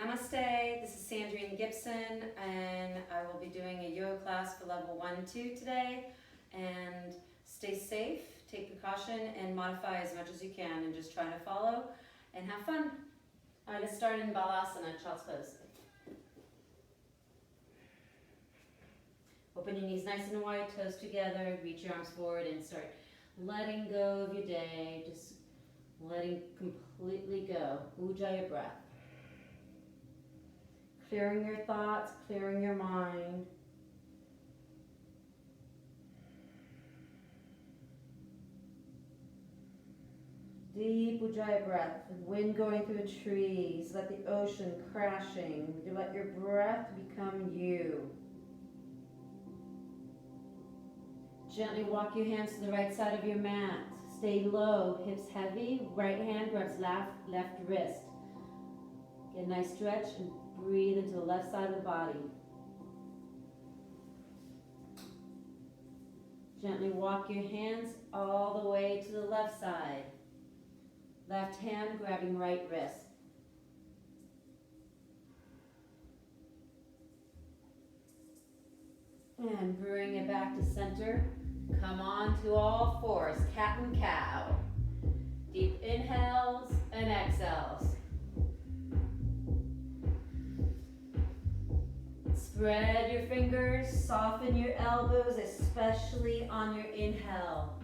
Namaste, this is Sandrine Gibson, and I will be doing a yoga class for level 1 and 2 today. And stay safe, take precaution, and modify as much as you can, and just try to follow and have fun. All right, let's start in Balasana, Child's Pose. Open your knees nice and wide, toes together, reach your arms forward, and start letting go of your day, just letting completely go. Ujjayi breath. Clearing your thoughts, clearing your mind. Deep Ujjayi breath, wind going through the trees, let the ocean crashing. You let your breath become you. Gently walk your hands to the right side of your mat. Stay low, hips heavy, right hand grabs left wrist. Get a nice stretch and breathe into the left side of the body. Gently walk your hands all the way to the left side. Left hand grabbing right wrist. And bring it back to center. Come on to all fours, cat and cow. Deep inhales and exhales. Spread your fingers, soften your elbows, especially on your inhale.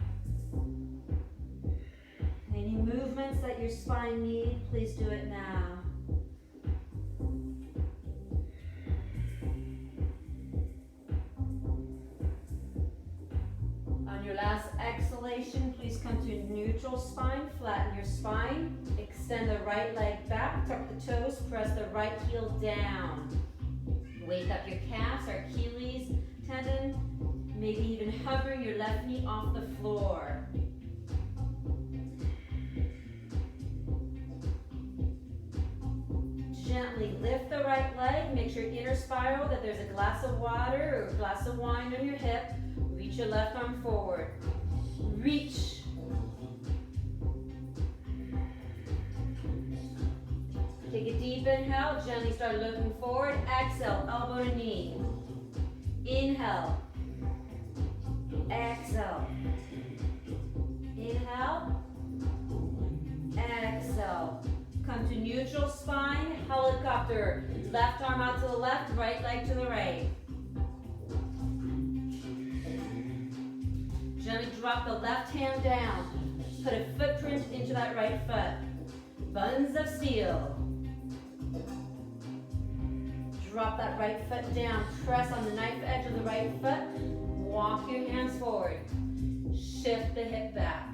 Any movements that your spine needs, please do it now. On your last exhalation, please come to neutral spine, flatten your spine, extend the right leg back, tuck the toes, press the right heel down. Wake up your calves or Achilles tendon, maybe even hovering your left knee off the floor. Gently lift the right leg, make sure inner spiral that there's a glass of water or a glass of wine on your hip. Reach your left arm forward. Reach. Take a deep inhale, gently start looking forward. Exhale, elbow to knee. Inhale. Exhale. Inhale. Exhale. Come to neutral spine, helicopter. Left arm out to the left, right leg to the right. Gently drop the left hand down. Put a footprint into that right foot. Buns of steel. Drop that right foot down. Press on the knife edge of the right foot. Walk your hands forward. Shift the hip back.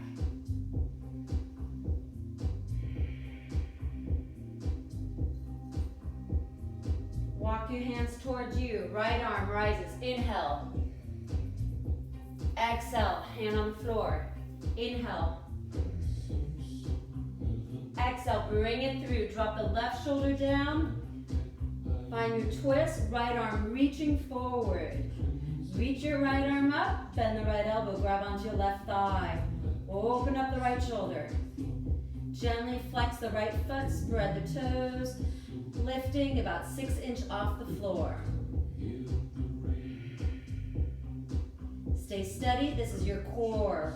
Walk your hands towards you. Right arm rises. Inhale. Exhale. Hand on the floor. Inhale. Exhale. Bring it through. Drop the left shoulder down. Find your twist. Right arm reaching forward. Reach your right arm up. Bend the right elbow. Grab onto your left thigh. Open up the right shoulder. Gently flex the right foot. Spread the toes. Lifting about 6 inches off the floor. Stay steady. This is your core.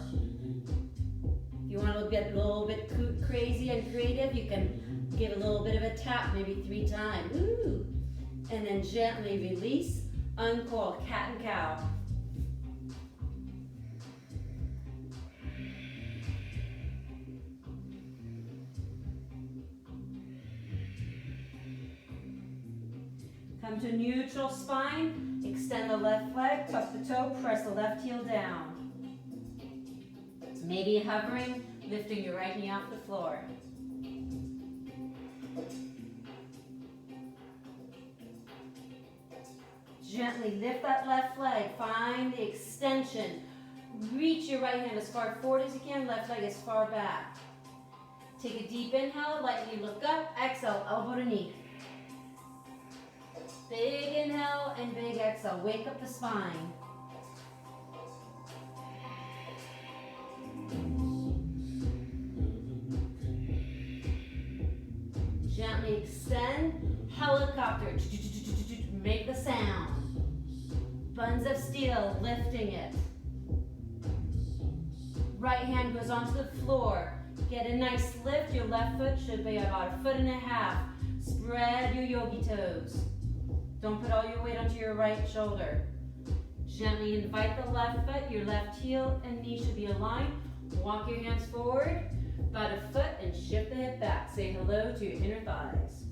If you want to get a little bit crazy and creative, you can give a little bit of a tap, maybe 3 times. Ooh. And then gently release, uncoil, cat and cow. Come to neutral spine, extend the left leg, tuck the toe, press the left heel down. Maybe hovering, lifting your right knee off the floor. Gently lift that left leg, find the extension. Reach your right hand as far forward as you can, left leg as far back. Take a deep inhale, lightly look up, exhale, elbow to knee. Big inhale and big exhale. Wake up the spine. Gently extend. Helicopter. Make the sound. Buns of steel, lifting it. Right hand goes onto the floor. Get a nice lift. Your left foot should be about 1.5 feet. Spread your yogi toes. Don't put all your weight onto your right shoulder. Gently invite the left foot. Your left heel and knee should be aligned. Walk your hands forward, about a foot, and shift the hip back. Say hello to your inner thighs.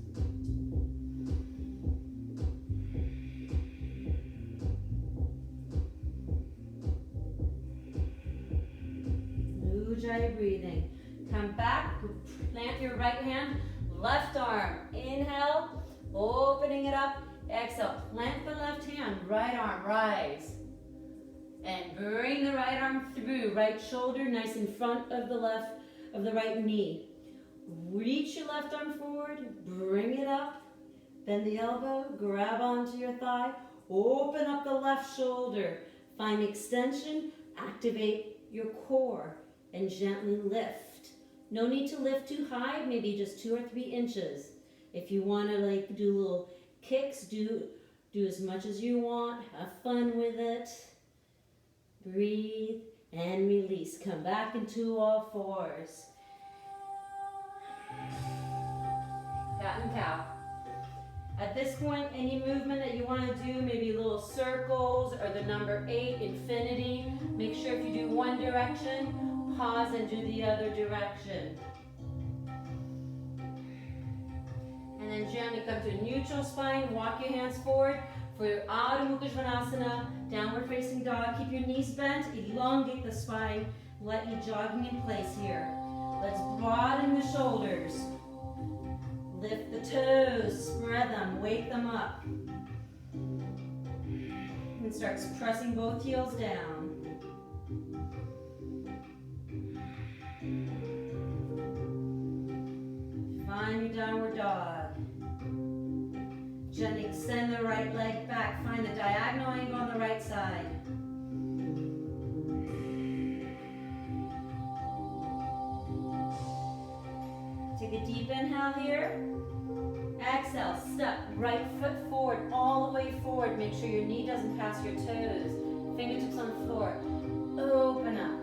Ujjayi breathing. Come back, plant your right hand, left arm. Inhale, opening it up. Exhale, plant the left hand, right arm, rise. And bring the right arm through, right shoulder nice in front of the right knee. Reach your left arm forward, bring it up, bend the elbow, grab onto your thigh, open up the left shoulder, find extension, activate your core, and gently lift. No need to lift too high, maybe just 2 or 3 inches. If you want to do little kicks, do as much as you want, have fun with it. Breathe and release. Come back into all fours. Cat and cow. At this point, any movement that you want to do, maybe little circles or the number 8, infinity. Make sure if you do one direction, pause and do the other direction. And then gently come to a neutral spine. Walk your hands forward for your Adho Mukha Svanasana, downward facing dog. Keep your knees bent, elongate the spine, lightly jogging in place here. Let's broaden the shoulders. Lift the toes, spread them, wake them up. And start pressing both heels down. Find your downward dog. Gently extend the right leg back. Find the diagonal angle on the right side. Take a deep inhale here. Exhale, step right foot forward, all the way forward. Make sure your knee doesn't pass your toes. Fingertips on the floor. Open up.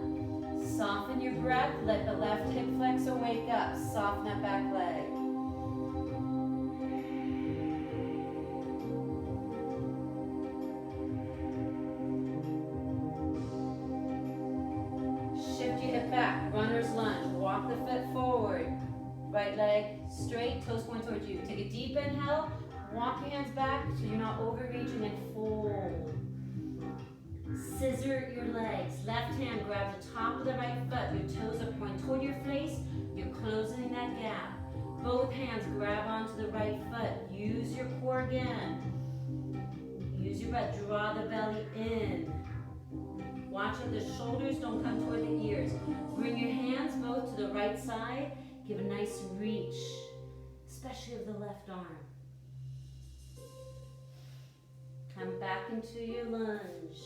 Soften your breath. Let the left hip flexor wake up. Soften that back leg. Shift your hip back. Runner's lunge. Walk the foot forward. Right leg straight, toes point towards you. Take a deep inhale. Walk your hands back so you're not overreaching, and fold. Scissor your legs. Left hand grabs the top of the right foot. Your toes are pointing toward your face. You're closing that gap. Both hands grab onto the right foot. Use your core again. Use your breath. Draw the belly in. Watch that the shoulders don't come toward the ears. Bring your hands both to the right side. Give a nice reach, especially of the left arm. Come back into your lunge.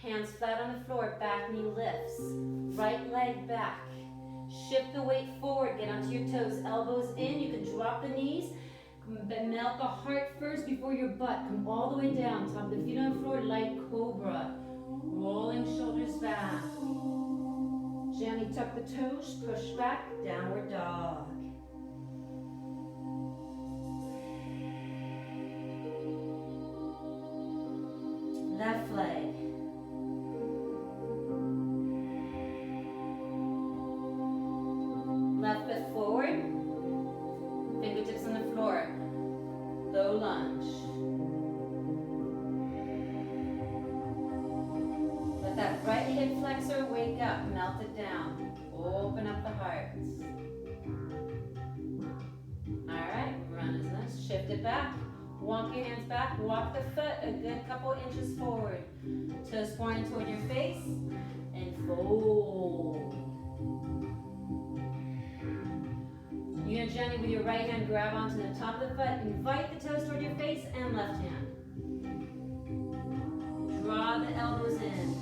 Hands flat on the floor, back knee lifts. Right leg back. Shift the weight forward, get onto your toes, elbows in. You can drop the knees, melt the heart first before your butt. Come all the way down, top of the feet on the floor, light cobra. Rolling shoulders back. Gently tuck the toes, push back, downward dog. Left leg. Left foot forward, fingertips on the floor, low lunge. Let that right hip flexor wake up, melt it down, open up the heart. Alright, run as nice, shift it back, walk your hands back, walk the foot a good couple inches forward, toes pointing toward your face, and fold. You're gonna gently with your right hand grab onto the top of the foot, invite the toes toward your face and left hand. Draw the elbows in.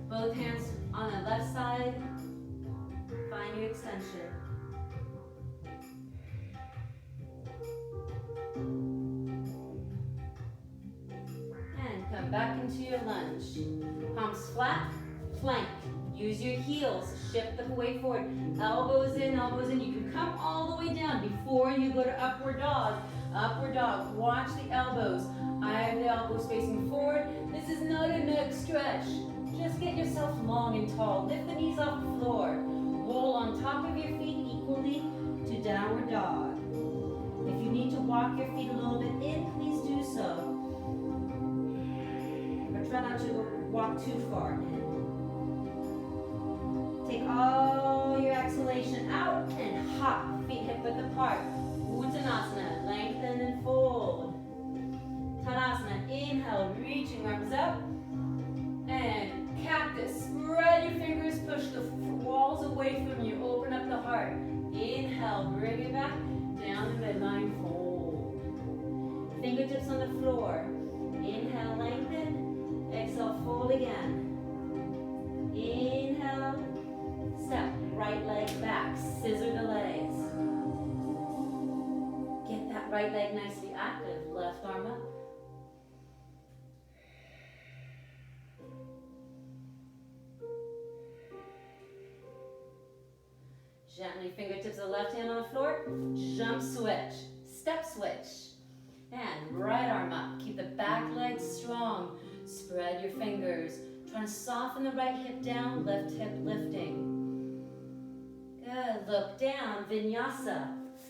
Both hands on the left side. on your extension. And come back into your lunge. Palms flat, plank. Use your heels, shift the weight forward. Elbows in, elbows in. You can come all the way down before you go to upward dog. Upward dog, watch the elbows. I have the elbows facing forward. This is not a neck stretch. Just get yourself long and tall. Lift the knees off the floor. Roll on top of your feet equally to downward dog. If you need to walk your feet a little bit in, please do so. But try not to walk too far in. Take all your exhalation out and hop, feet hip width apart. Uttanasana, lengthen and fold. Tadasana, inhale, reaching arms up. And cactus, spread your fingers, push the walls away from you, open up the heart. Inhale, bring it back, down the midline, fold. Fingertips on the floor. Inhale, lengthen, exhale, fold again. Inhale, step, right leg back, scissor the legs. Get that right leg nicely active, left arm up. Gently, fingertips of the left hand on the floor, jump switch, step switch. And right arm up, keep the back leg strong. Spread your fingers. Trying to soften the right hip down, left hip lifting. Good, look down, vinyasa.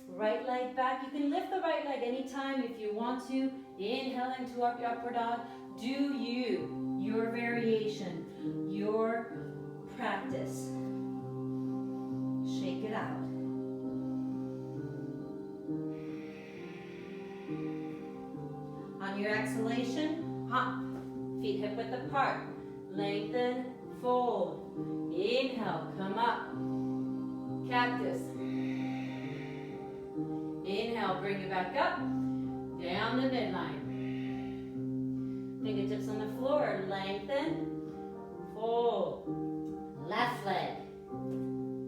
Right leg back. You can lift the right leg anytime if you want to. Inhale into upward dog. Do you, your variation, your practice. Shake it out. On your exhalation, hop. Feet hip width apart. Lengthen, fold. Inhale, come up. Cactus. Inhale, bring it back up. Down the midline. Fingertips on the floor. Lengthen, fold. Left leg.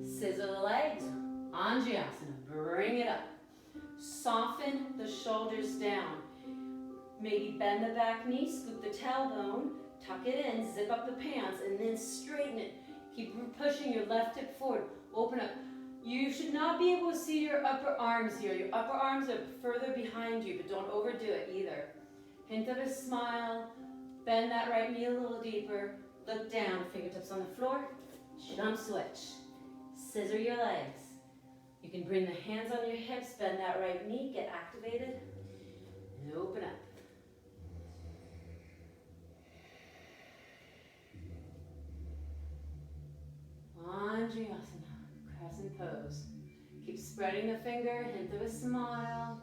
Scissor the legs. Anjasana. Bring it up. Soften the shoulders down. Maybe bend the back knee, scoop the tailbone, tuck it in, zip up the pants, and then straighten it. Keep pushing your left hip forward. Open up. You should not be able to see your upper arms here. Your upper arms are further behind you, but don't overdo it either. Hint of a smile. Bend that right knee a little deeper. Look down, fingertips on the floor. Jump switch. Scissor your legs. You can bring the hands on your hips, bend that right knee, get activated, and open up. Anjasana, crescent pose. Keep spreading the finger, hint of a smile.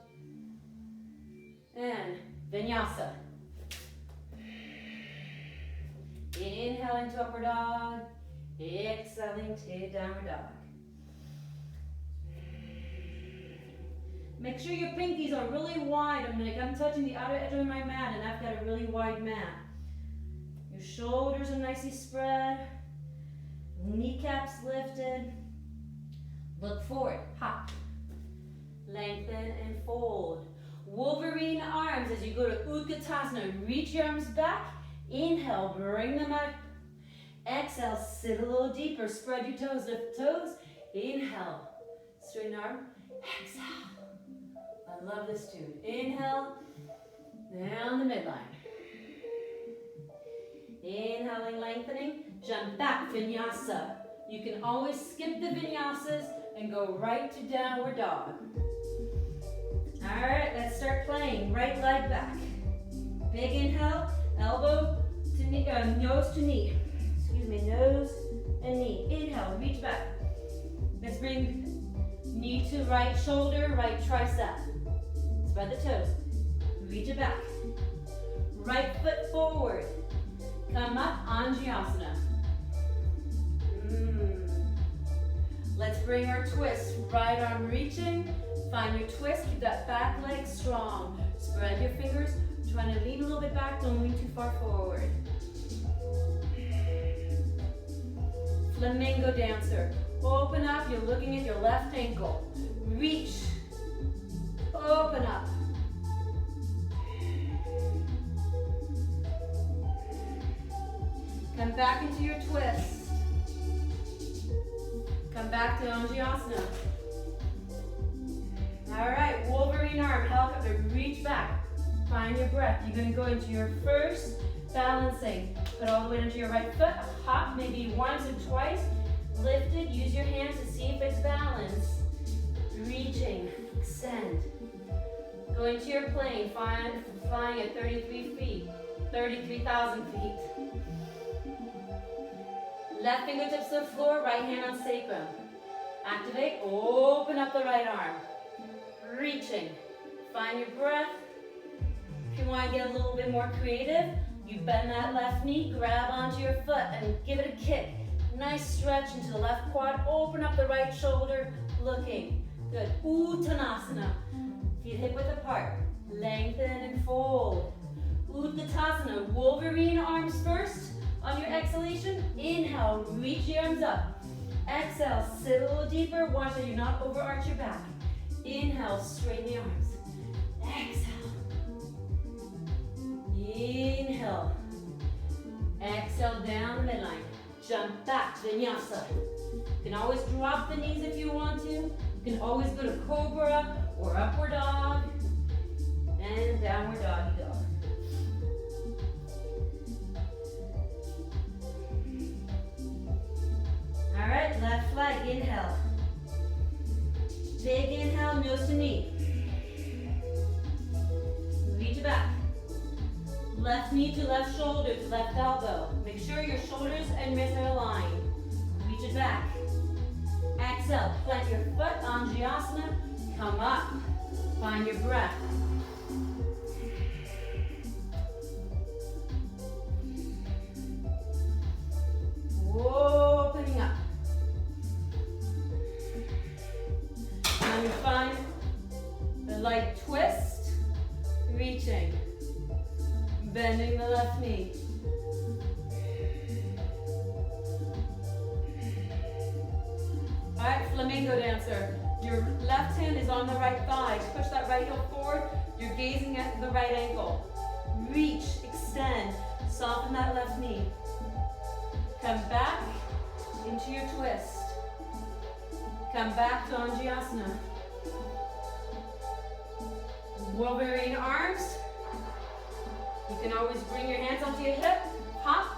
And vinyasa. Inhale into upward dog. Exhaling to downward dog. Make sure your pinkies are really wide. I'm touching the outer edge of my mat, and I've got a really wide mat. Your shoulders are nicely spread. Kneecaps lifted. Look forward, hop. Lengthen and fold. Wolverine arms as you go to Utkatasana. Reach your arms back. Inhale, bring them up. Exhale, sit a little deeper. Spread your toes, lift toes. Inhale, straighten arm. Exhale. I love this tune. Inhale, down the midline. Inhaling, lengthening. Jump back, vinyasa. You can always skip the vinyasas and go right to downward dog. All right, let's start playing. Right leg back. Big inhale, elbow to knee, nose to knee. Excuse me, nose and knee. Inhale, reach back. Let's bring knee to right shoulder, right tricep. Spread the toes. Reach it back. Right foot forward. Come up, Anjasana. Let's bring our twist. Right arm reaching. Find your twist. Keep that back leg strong. Spread your fingers. Trying to lean a little bit back. Don't lean too far forward. Flamingo dancer. Open up, you're looking at your left ankle. Reach. Open up. Come back into your twist. Come back to Angiasana. All right, Wolverine arm, helicopter, reach back. Find your breath. You're going to go into your first balancing. Put all the way into your right foot. Hop maybe once or twice. Lift it. Use your hands to see if it's balanced. Reaching. Extend. Go into your plane. Flying at 33 feet. 33,000 feet. Left fingertips to the floor. Right hand on sacrum. Activate. Open up the right arm. Reaching. Find your breath. If you want to get a little bit more creative, you bend that left knee, grab onto your foot, and give it a kick. Nice stretch into the left quad. Open up the right shoulder, looking. Good. Uttanasana. Feet hip width apart. Lengthen and fold. Utkatasana. Wolverine arms first. On your exhalation, inhale, reach the arms up. Exhale, sit a little deeper. Watch that you not overarch your back. Inhale, straighten the arms. Exhale. Inhale. Exhale down the midline. Jump back to vinyasa. You can always drop the knees if you want to. You can always go to cobra or upward dog. And downward doggy dog. All right, left leg, inhale. Big inhale, nose to knee. Reach back. Left knee to left shoulder to left elbow. Make sure your shoulders and wrists are aligned. Reach it back. Exhale, plant your foot, Angiasana. Come up. Find your breath. Opening up. Now you find the light twist, reaching, bending the left knee. All right, flamingo dancer. Your left hand is on the right thigh. Push that right heel forward. You're gazing at the right ankle. Reach, extend, soften that left knee. Come back into your twist. Come back to Angiasana. Wolverine arms. You can always bring your hands onto your hip, hop,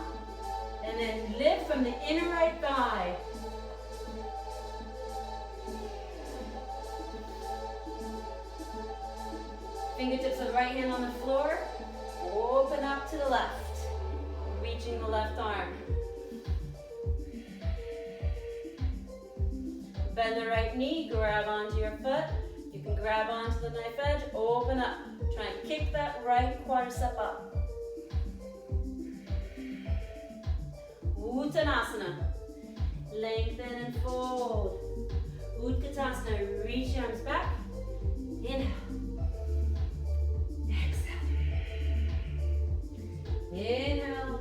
and then lift from the inner right thigh. Fingertips of the right hand on the floor. Open up to the left. Reaching the left arm. Bend the right knee, grab onto your foot. You can grab onto the knife edge, open up. Try and kick that right quadricep up. Uttanasana. Lengthen and fold. Utkatasana. Reach your arms back. Inhale. Exhale. Inhale.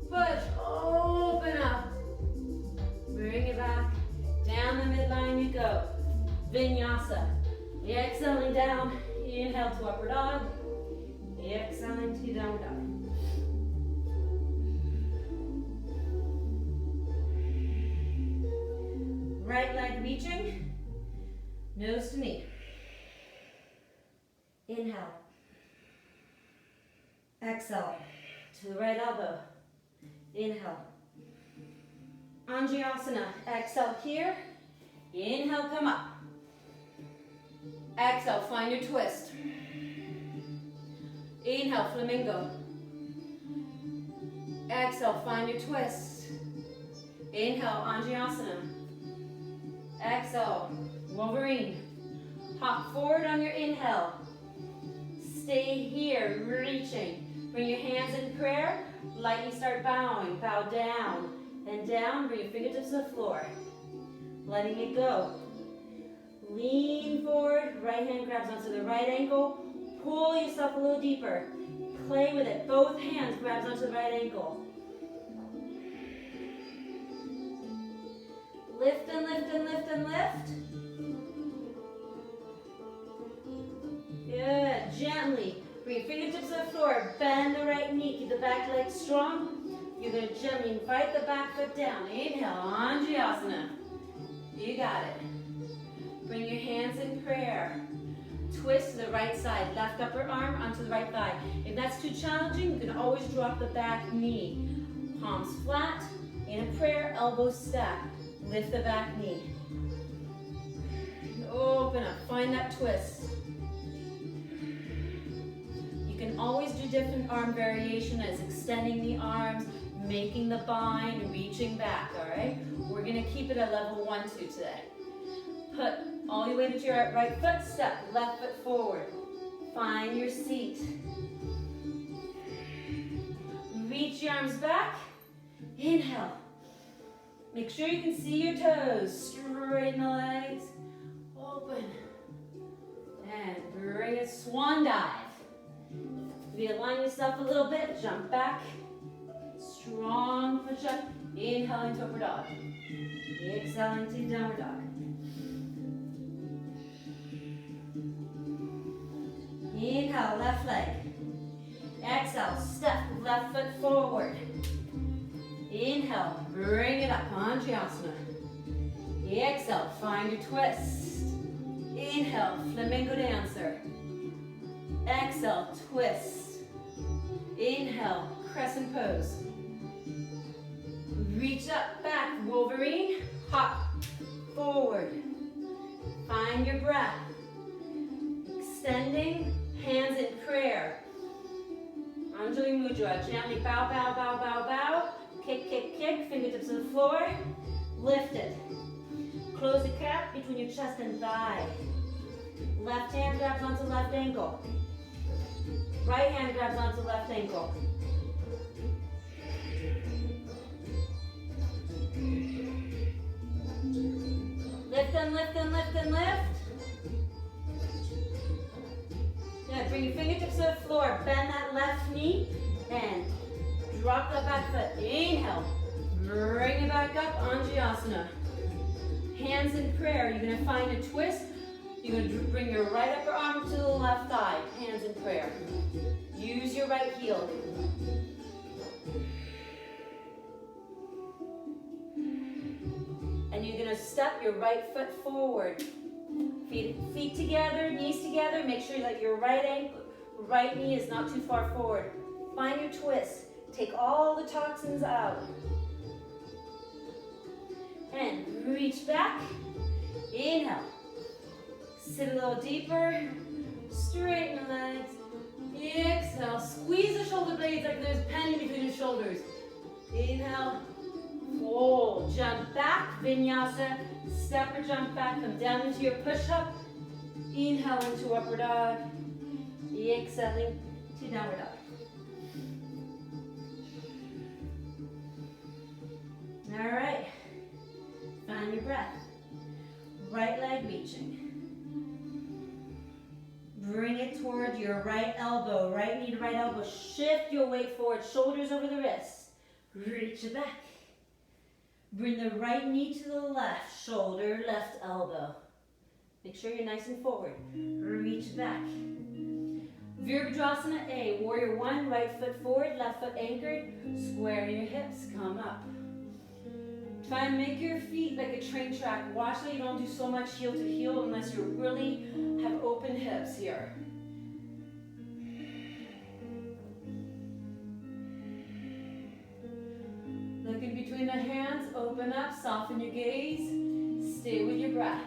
Push. Open up. Bring it back. Down the midline you go. Vinyasa. Exhaling down. Inhale to upward dog. Exhaling to downward dog. Right leg reaching. Nose to knee. Inhale. Exhale to the right elbow. Inhale. Angiasana. Exhale here. Inhale, come up. Exhale, find your twist. Inhale, flamingo. Exhale, find your twist. Inhale, Angiasana. Exhale, Wolverine. Hop forward on your inhale. Stay here, reaching. Bring your hands in prayer. Lightly start bowing. Bow down and down. Bring your fingertips to the floor. Letting it go. Lean forward. Right hand grabs onto the right ankle. Pull yourself a little deeper. Play with it. Both hands grabs onto the right ankle. Lift and lift and lift and lift. Good. Gently bring your fingertips to the floor. Bend the right knee. Keep the back leg strong. You're going to gently invite the back foot down. Inhale, Anjayasana. You got it. Bring your hands in prayer. Twist to the right side. Left upper arm onto the right thigh. If that's too challenging, you can always drop the back knee. Palms flat. In a prayer, elbows stacked. Lift the back knee. Open up. Find that twist. You can always do different arm variation as extending the arms, making the bind, reaching back, all right? We're going to keep it at level 1, 2 today. Put all your weight into your right foot, step, left foot forward. Find your seat. Reach your arms back. Inhale. Make sure you can see your toes. Straighten the legs. Open. And bring a swan dive. Realign yourself a little bit. Jump back. Strong push up. Inhale into upward dog. Exhale into downward dog. Inhale, left leg. Exhale, step left foot forward. Inhale, bring it up, Anjayasana. Exhale, find your twist. Inhale, flamingo dancer. Exhale, twist. Inhale, crescent pose. Reach up, back, Wolverine. Hop, forward. Find your breath. Extending, hands in prayer. Anjali Mudra, gently bow, bow, bow, bow, bow. Kick, kick, kick, fingertips to the floor. Lift it. Close the gap between your chest and thigh. Left hand grabs onto left ankle. Right hand grabs onto left ankle. Lift and lift and lift and lift. Good. Bring your fingertips to the floor. Bend that left knee and drop that back foot. Inhale. Bring it back up. Anjayasana. Hands in prayer. You're going to find a twist. You're going to bring your right upper arm to the left thigh. Hands in prayer. Use your right heel. And you're going to step your right foot forward. Feet together, knees together. Make sure that your right knee is not too far forward. Find your twist. Take all the toxins out. And reach back. Inhale. Sit a little deeper. Straighten the legs. Exhale. Squeeze the shoulder blades like there's a penny between your shoulders. Inhale. Fold. Jump back. Vinyasa. Step or jump back. Come down into your push-up. Inhale into upward dog. Exhaling to downward dog. All right. Find your breath. Right leg reaching. Bring it toward your right elbow. Right knee to right elbow. Shift your weight forward. Shoulders over the wrists. Reach it back. Bring the right knee to the left. Shoulder, left elbow. Make sure you're nice and forward. Reach back. Virabhadrasana A. Warrior 1. Right foot forward. Left foot anchored. Square your hips. Come up. Try and make your feet like a train track. Watch that you don't do so much heel to heel unless you really have open hips here. Looking between the hands, open up, soften your gaze, stay with your breath.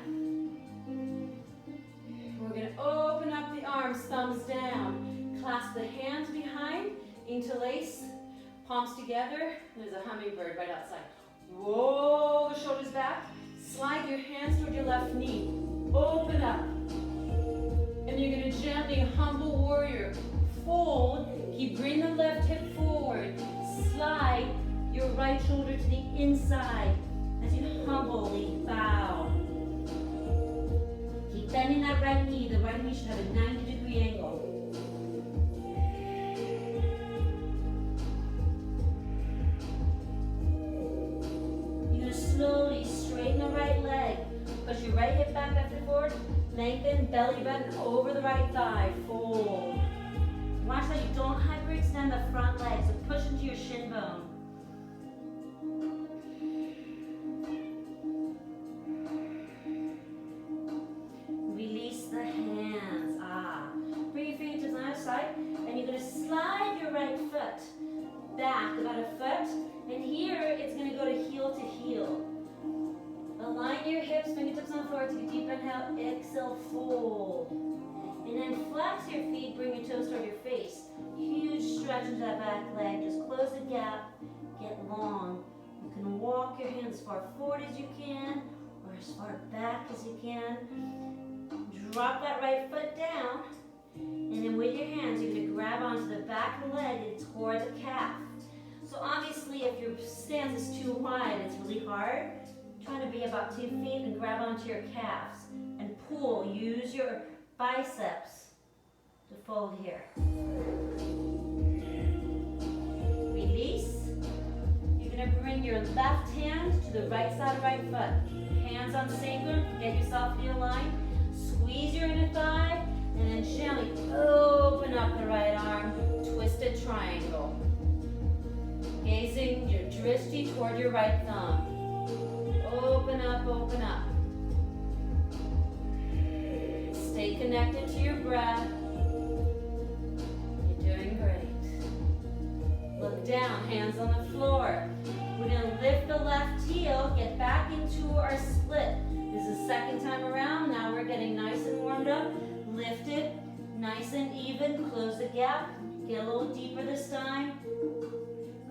We're going to open up the arms, thumbs down. Clasp the hands behind, interlace, palms together. There's a hummingbird right outside. Roll the shoulders back. Slide your hands toward your left knee. Open up. And you're going to gently, humble warrior, fold. Keep bringing the left hip forward. Slide your right shoulder to the inside as you humbly bow. Keep bending that right knee. The right knee should have a 90-degree angle. Slowly straighten in, belly button over the right thigh, fold. Watch that you don't hyperextend the front leg, so push into your shin bone. Release the hands. Bring your fingertips on the other side, and you're going to slide your right foot back about a foot, and here it's going to go to heel. Align your hips, fingertips on the floor, take a deep inhale, exhale, fold. And then flex your feet, bring your toes toward your face. Huge stretch into that back leg, just close the gap, get long. You can walk your hands as far forward as you can, or as far back as you can. Drop that right foot down, and then with your hands, you're going to grab onto the back of the leg and toward the calf. So obviously, if your stance is too wide, it's really hard. Try to be about 2 feet and grab onto your calves and pull. Use your biceps to fold here. Release. You're going to bring your left hand to the right side of right foot. Hands on sacrum. Get yourself realigned. Squeeze your inner thigh, and then gently open up the right arm. Twisted triangle. Gazing your drishti toward your right thumb. Open up, open up. Stay connected to your breath. You're doing great. Look down, hands on the floor. We're going to lift the left heel, get back into our split. This is the second time around. Now we're getting nice and warmed up. Lift it, nice and even. Close the gap. Get a little deeper this time.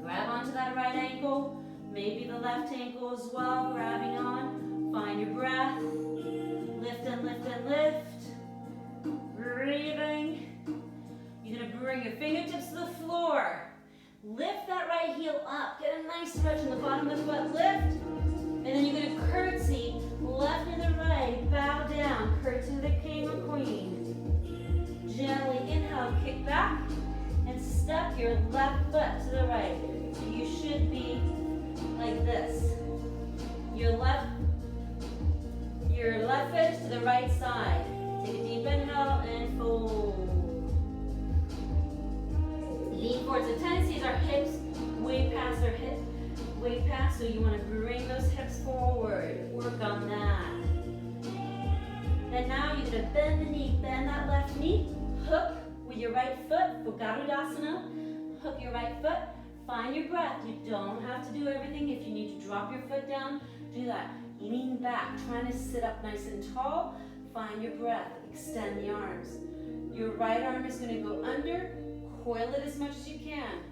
Grab onto that right ankle. Maybe the left ankle as well, grabbing on. Find your breath. Lift and lift and lift. Breathing. You're going to bring your fingertips to the floor. Lift that right heel up. Get a nice stretch in the bottom of the foot. Lift. And then you're going to curtsy. Left and the right. Bow down. Curtsy to the king or queen. Gently inhale. Kick back. And step your left foot to the right. So you should be like this. Your left foot is to the right side. Take a deep inhale and fold. Lean forward. The tendency is our hips way past our hip, way past. So you want to bring those hips forward. Work on that. And now you're going to bend the knee. Bend that left knee. Hook with your right foot for Garudasana. Hook your right foot. Find your breath. You don't have to do everything. If you need to drop your foot down, do that. Lean back, trying to sit up nice and tall. Find your breath. Extend the arms. Your right arm is going to go under. Coil it as much as you can.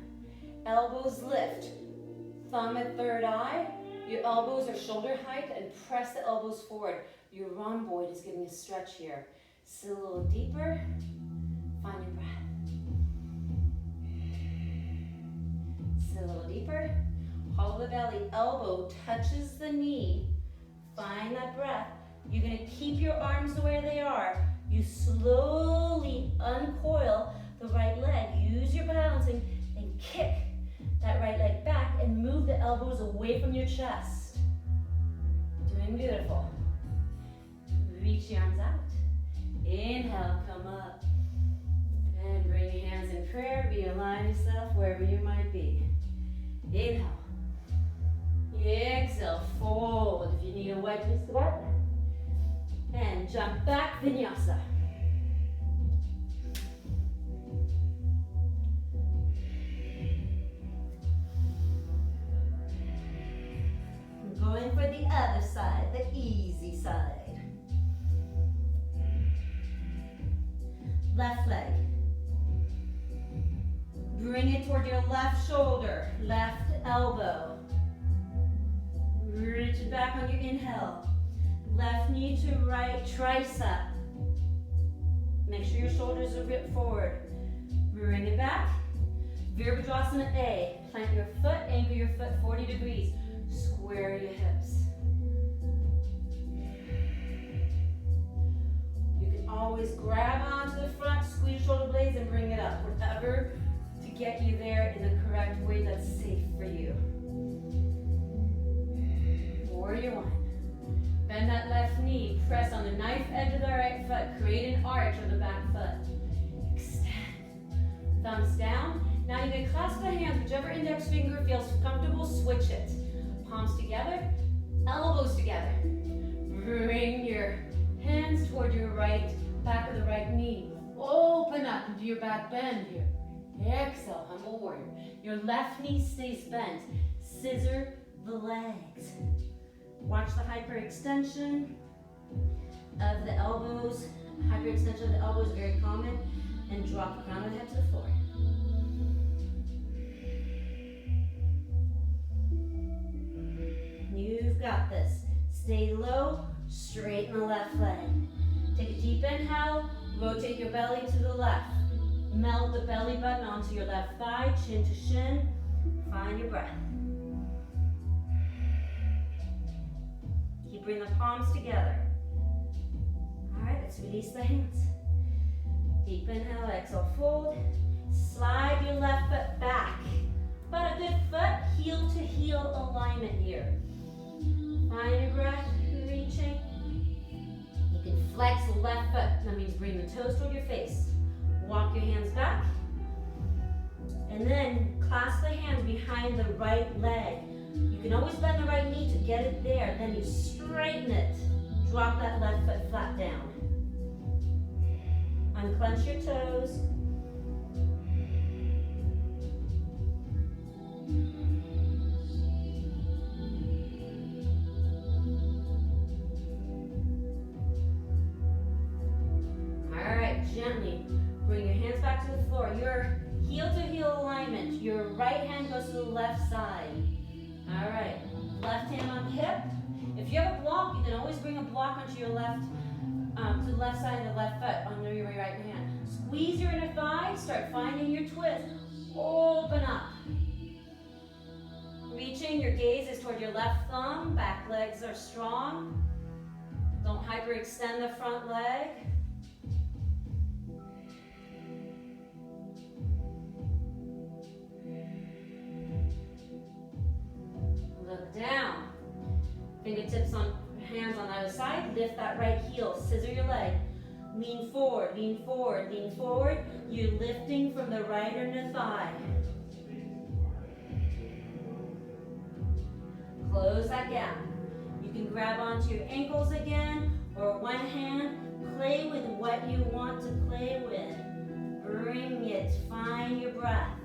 Elbows lift. Thumb at third eye. Your elbows are shoulder height and press the elbows forward. Your rhomboid is getting a stretch here. Sit a little deeper. Find your breath. Sit a little deeper. Hollow the belly. Elbow touches the knee. Find that breath. You're going to keep your arms the way they are. You slowly uncoil the right leg. Use your balancing and kick that right leg back and move the elbows away from your chest. Doing beautiful. Reach your arms out. Inhale, come up. And bring your hands in prayer. Realign yourself wherever you might be. Inhale. Exhale, fold. If you need a wedge, squat. And jump back, vinyasa. Going for the other side, the easy side. Left leg. Bring it toward your left shoulder, left elbow. Reach it back on your inhale. Left knee to right tricep. Make sure your shoulders are ripped forward. Bring it back. Virabhadrasana A. Plant your foot, angle your foot 40 degrees. Square your hips. You can always grab onto the front, squeeze shoulder blades, and bring it up. Whatever to get you there in the correct way that's safe for you. Warrior one. Bend that left knee. Press press on the knife edge of the right foot. Create an arch of the back foot. Extend. Thumbs down. Now you can clasp the hands, whichever index finger feels comfortable, switch it. Palms together, elbows together. Bring your hands toward your right, back of the right knee. Open up into your back bend here. Exhale, humble warrior. Your left knee stays bent. Scissor the legs. Watch the hyperextension of the elbows. Hyperextension of the elbows is very common. And drop the crown of the head to the floor. You've got this. Stay low, straighten the left leg. Take a deep inhale, rotate your belly to the left. Melt the belly button onto your left thigh, chin to shin. Find your breath. Keep bringing the palms together. All right, let's release the hands. Deep inhale, exhale, fold. Slide your left foot back. About a good foot, heel to heel alignment here. Find your breath, reaching. You can flex the left foot. That means bring the toes toward your face. Walk your hands back. And then clasp the hands behind the right leg. You can always bend the right knee to get it there. Then you straighten it. Drop that left foot flat down. Unclench your toes. Gently bring your hands back to the floor. Your heel to heel alignment. Your right hand goes to the left side. All right. Left hand on hip. If you have a block, you can always bring a block onto your left, to the left side of the left foot under your right hand. Squeeze your inner thigh. Start finding your twist. Open up. Reaching. Your gaze is toward your left thumb. Back legs are strong. Don't hyperextend the front leg. Look down. Fingertips on hands on either side. Lift that right heel. Scissor your leg. Lean forward, lean forward, lean forward. You're lifting from the right inner thigh. Close that gap. You can grab onto your ankles again or one hand. Play with what you want to play with. Bring it. Find your breath.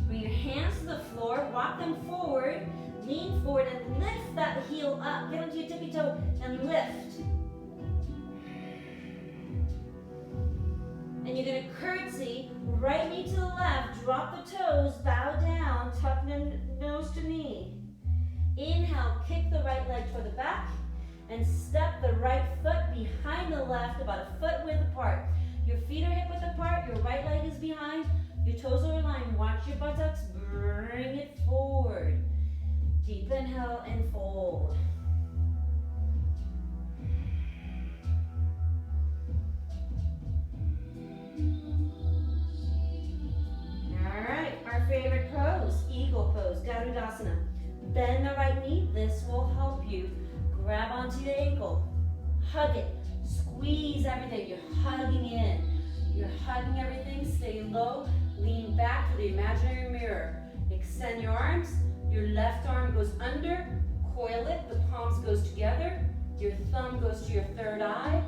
Bring your hands to the floor, walk them forward, lean forward and lift that heel up. Get onto your tippy toe and lift. And you're going to curtsy, right knee to the left, drop the toes, bow down, tuck the nose to knee. Inhale, kick the right leg toward the back and step the right foot behind the left about a foot width apart. Your feet are hip width apart, your right leg is behind. Your toes are aligned. Watch your buttocks. Bring it forward. Deep inhale and fold. All right, our favorite pose, eagle pose, Garudasana. Bend the right knee. This will help you. Grab onto your ankle. Hug it. Squeeze everything. You're hugging in. You're hugging everything. Stay low. Lean back to the imaginary mirror. Extend your arms. Your left arm goes under. Coil it. The palms goes together. Your thumb goes to your third eye.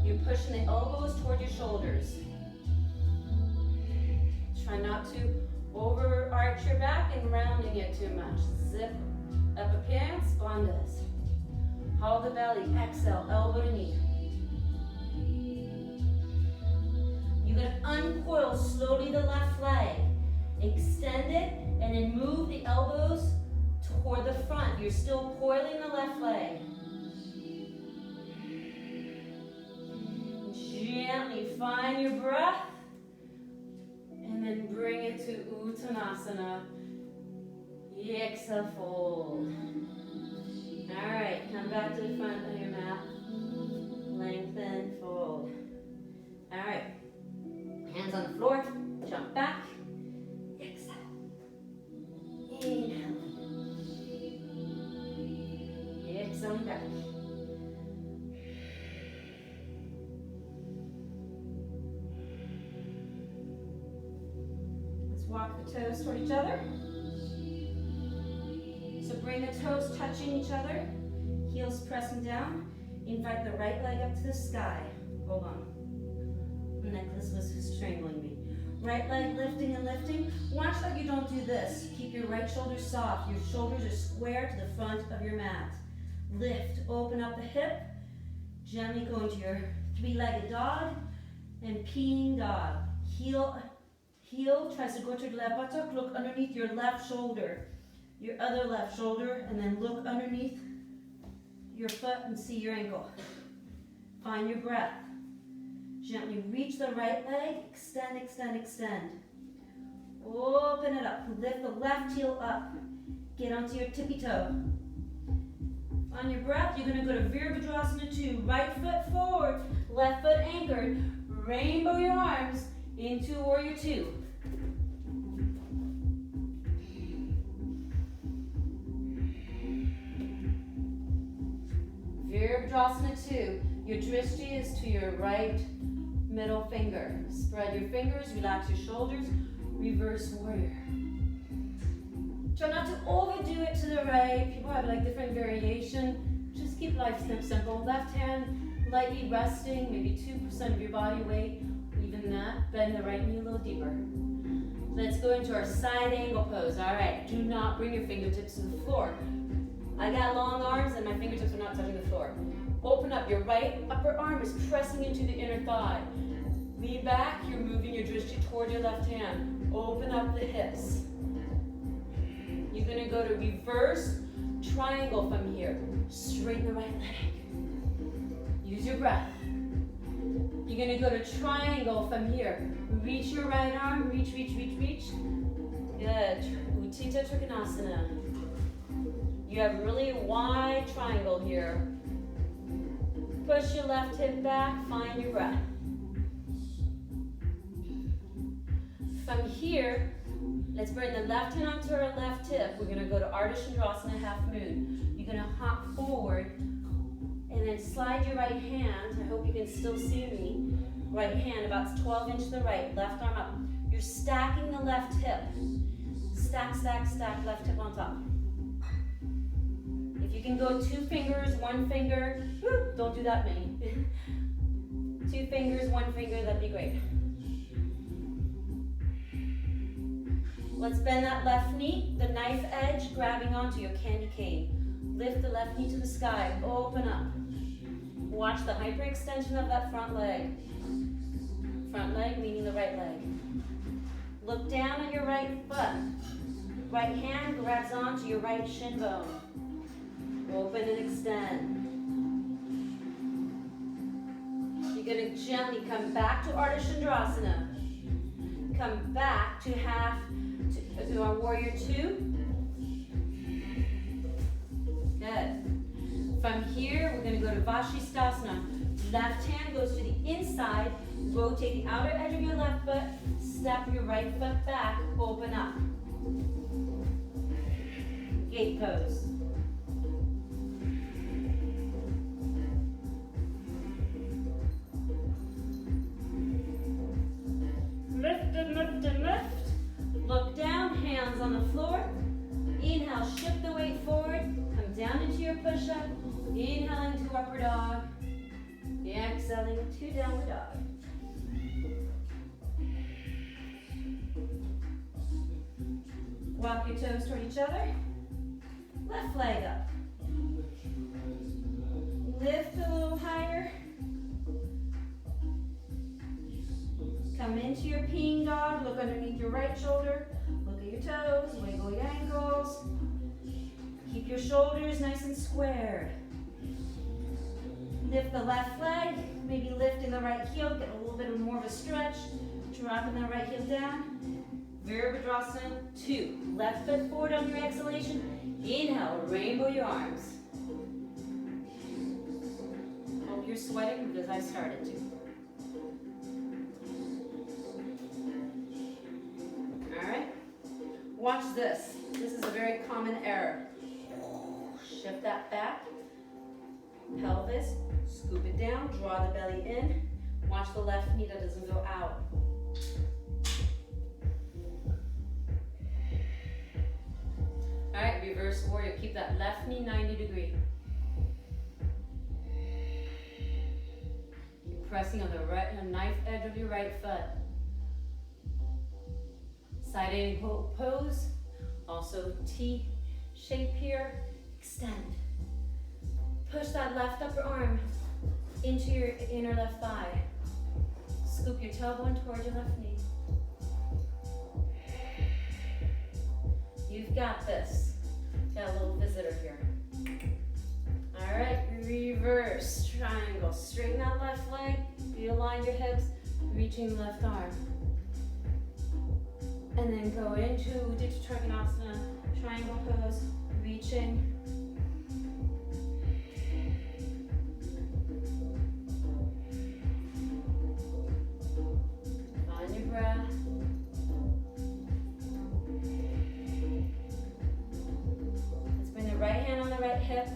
You're pushing the elbows toward your shoulders. Try not to overarch your back and rounding it too much. Zip up appearance. Bandhas. Hold the belly. Exhale. Elbow to knee. You're going to uncoil slowly the left leg. Extend it and then move the elbows toward the front. You're still coiling the left leg. Gently find your breath and then bring it to Uttanasana. Exhale, fold. All right, come back to the front of your mat. Lengthen, fold. All right. Hands on the floor, jump back, exhale, inhale, walk the toes toward each other. So bring the toes touching each other, heels pressing down. Invite the right leg up to the sky. Hold on. The necklace was strangling me. Right leg lifting and lifting. Watch that you don't do this. Keep your right shoulder soft. Your shoulders are square to the front of your mat. Lift, open up the hip. Gently go into your three-legged dog and peeing dog. Heel tries to go to the left buttock. Look underneath your left shoulder, your other left shoulder, and then look underneath your foot and see your ankle. Find your breath. Gently reach the right leg, extend, extend, extend. Open it up, lift the left heel up. Get onto your tippy toe. On your breath, you're gonna go to Virabhadrasana 2. Right foot forward, left foot anchored. Rainbow your arms into Warrior 2. Virabhadrasana 2. Your drishti is to your right middle finger. Spread your fingers, relax your shoulders, reverse warrior. Try not to overdo it to the right. People have like different variation. Just keep life simple. Left hand lightly resting, maybe 2% of your body weight. Even that. Bend the right knee a little deeper. Let's go into our side angle pose. All right, do not bring your fingertips to the floor. I got long arms and my fingertips are not touching the floor. Open up, your right upper arm is pressing into the inner thigh. Lean back, you're moving your drishti toward your left hand. Open up the hips. You're gonna go to reverse triangle from here. Straighten the right leg. Use your breath. You're gonna go to triangle from here. Reach your right arm, reach, reach, reach, reach. Good, Utthita Trikonasana. You have really wide triangle here. Push your left hip back, find your breath. From here, let's bring the left hand onto our left hip. We're gonna go to Ardha Chandrasana, half moon. You're gonna hop forward and then slide your right hand. I hope you can still see me. Right hand about 12 inches to the right, left arm up. You're stacking the left hip. Stack, stack, stack, left hip on top. If you can go 2 fingers, 1 finger, don't do that many. 2 fingers, 1 finger, that'd be great. Let's bend that left knee, the knife edge grabbing onto your candy cane. Lift the left knee to the sky, open up. Watch the hyperextension of that front leg. Front leg meaning the right leg. Look down at your right foot. Right hand grabs onto your right shin bone. Open and extend. You're going to gently come back to Ardha Chandrasana. Come back to our Warrior 2. Good. From here, we're going to go to Vashisthasana. Left hand goes to the inside. Rotate the outer edge of your left foot. Step your right foot back. Open up. Gate pose. Lift and lift and lift. Look down, hands on the floor. Inhale, shift the weight forward. Come down into your push-up. Inhale into upper dog. Exhaling to downward dog. Walk your toes toward each other. Left leg up. Lift a little higher. Come into your peeing dog. Look underneath your right shoulder. Look at your toes. Wiggle your ankles. Keep your shoulders nice and squared. Lift the left leg. Maybe lifting the right heel. Get a little bit more of a stretch. Dropping the right heel down. Virabhadrasana 2. Left foot forward on your exhalation. Inhale, rainbow your arms. Hope you're sweating because I started to. Alright? Watch this. This is a very common error. Shift that back. Pelvis. Scoop it down. Draw the belly in. Watch the left knee that doesn't go out. reverse warrior. Keep that left knee 90 degree. Keep pressing on the right, knife edge of your right foot. Side angle pose. Also T shape here. Extend. Push that left upper arm into your inner left thigh. Scoop your tailbone towards your left knee. You've got this. Got a little visitor here. All right, reverse triangle. Straighten that left leg. Realign your hips. Reaching the left arm. And then go into Uddiyana Trikonasana, triangle pose. Reaching. Find your breath. Let's bring the right hand on the right hip.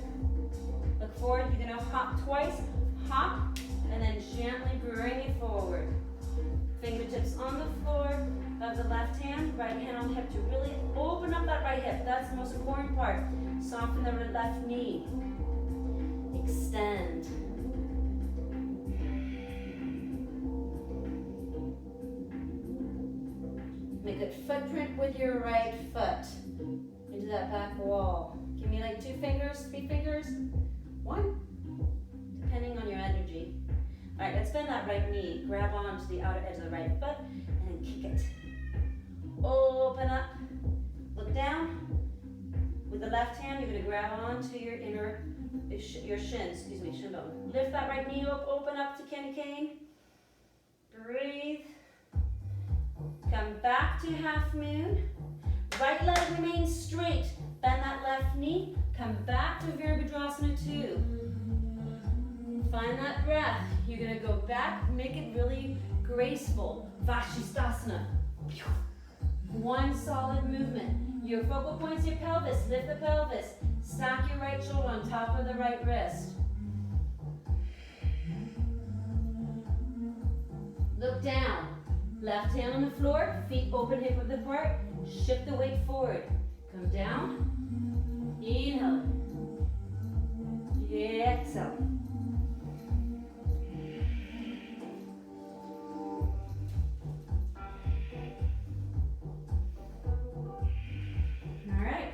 Look forward. You're going to hop twice. Hop. And then gently bring it forward. Fingertips on the floor of the left hand. Right hand on the hip to really open up that right hip. That's the most important part. Soften the left knee. Extend. Make a footprint with your right foot into that back wall. Give me like 2 fingers, 3 fingers, 1, depending on your energy. All right, let's bend that right knee. Grab onto the outer edge of the right foot and then kick it. Open up. Look down. With the left hand, you're going to grab onto your shin bone. Lift that right knee up, open up to candy cane. Breathe. Come back to half moon. Right leg remains straight. Bend that left knee. Come back to Virabhadrasana 2. Find that breath. You're going to go back, make it really graceful. Vashisthasana. One solid movement. Your focal point's your pelvis. Lift the pelvis. Stack your right shoulder on top of the right wrist. Look down. Left hand on the floor. Feet open, hip width apart. Shift the weight forward. Come down. Inhale. Exhale. Alright.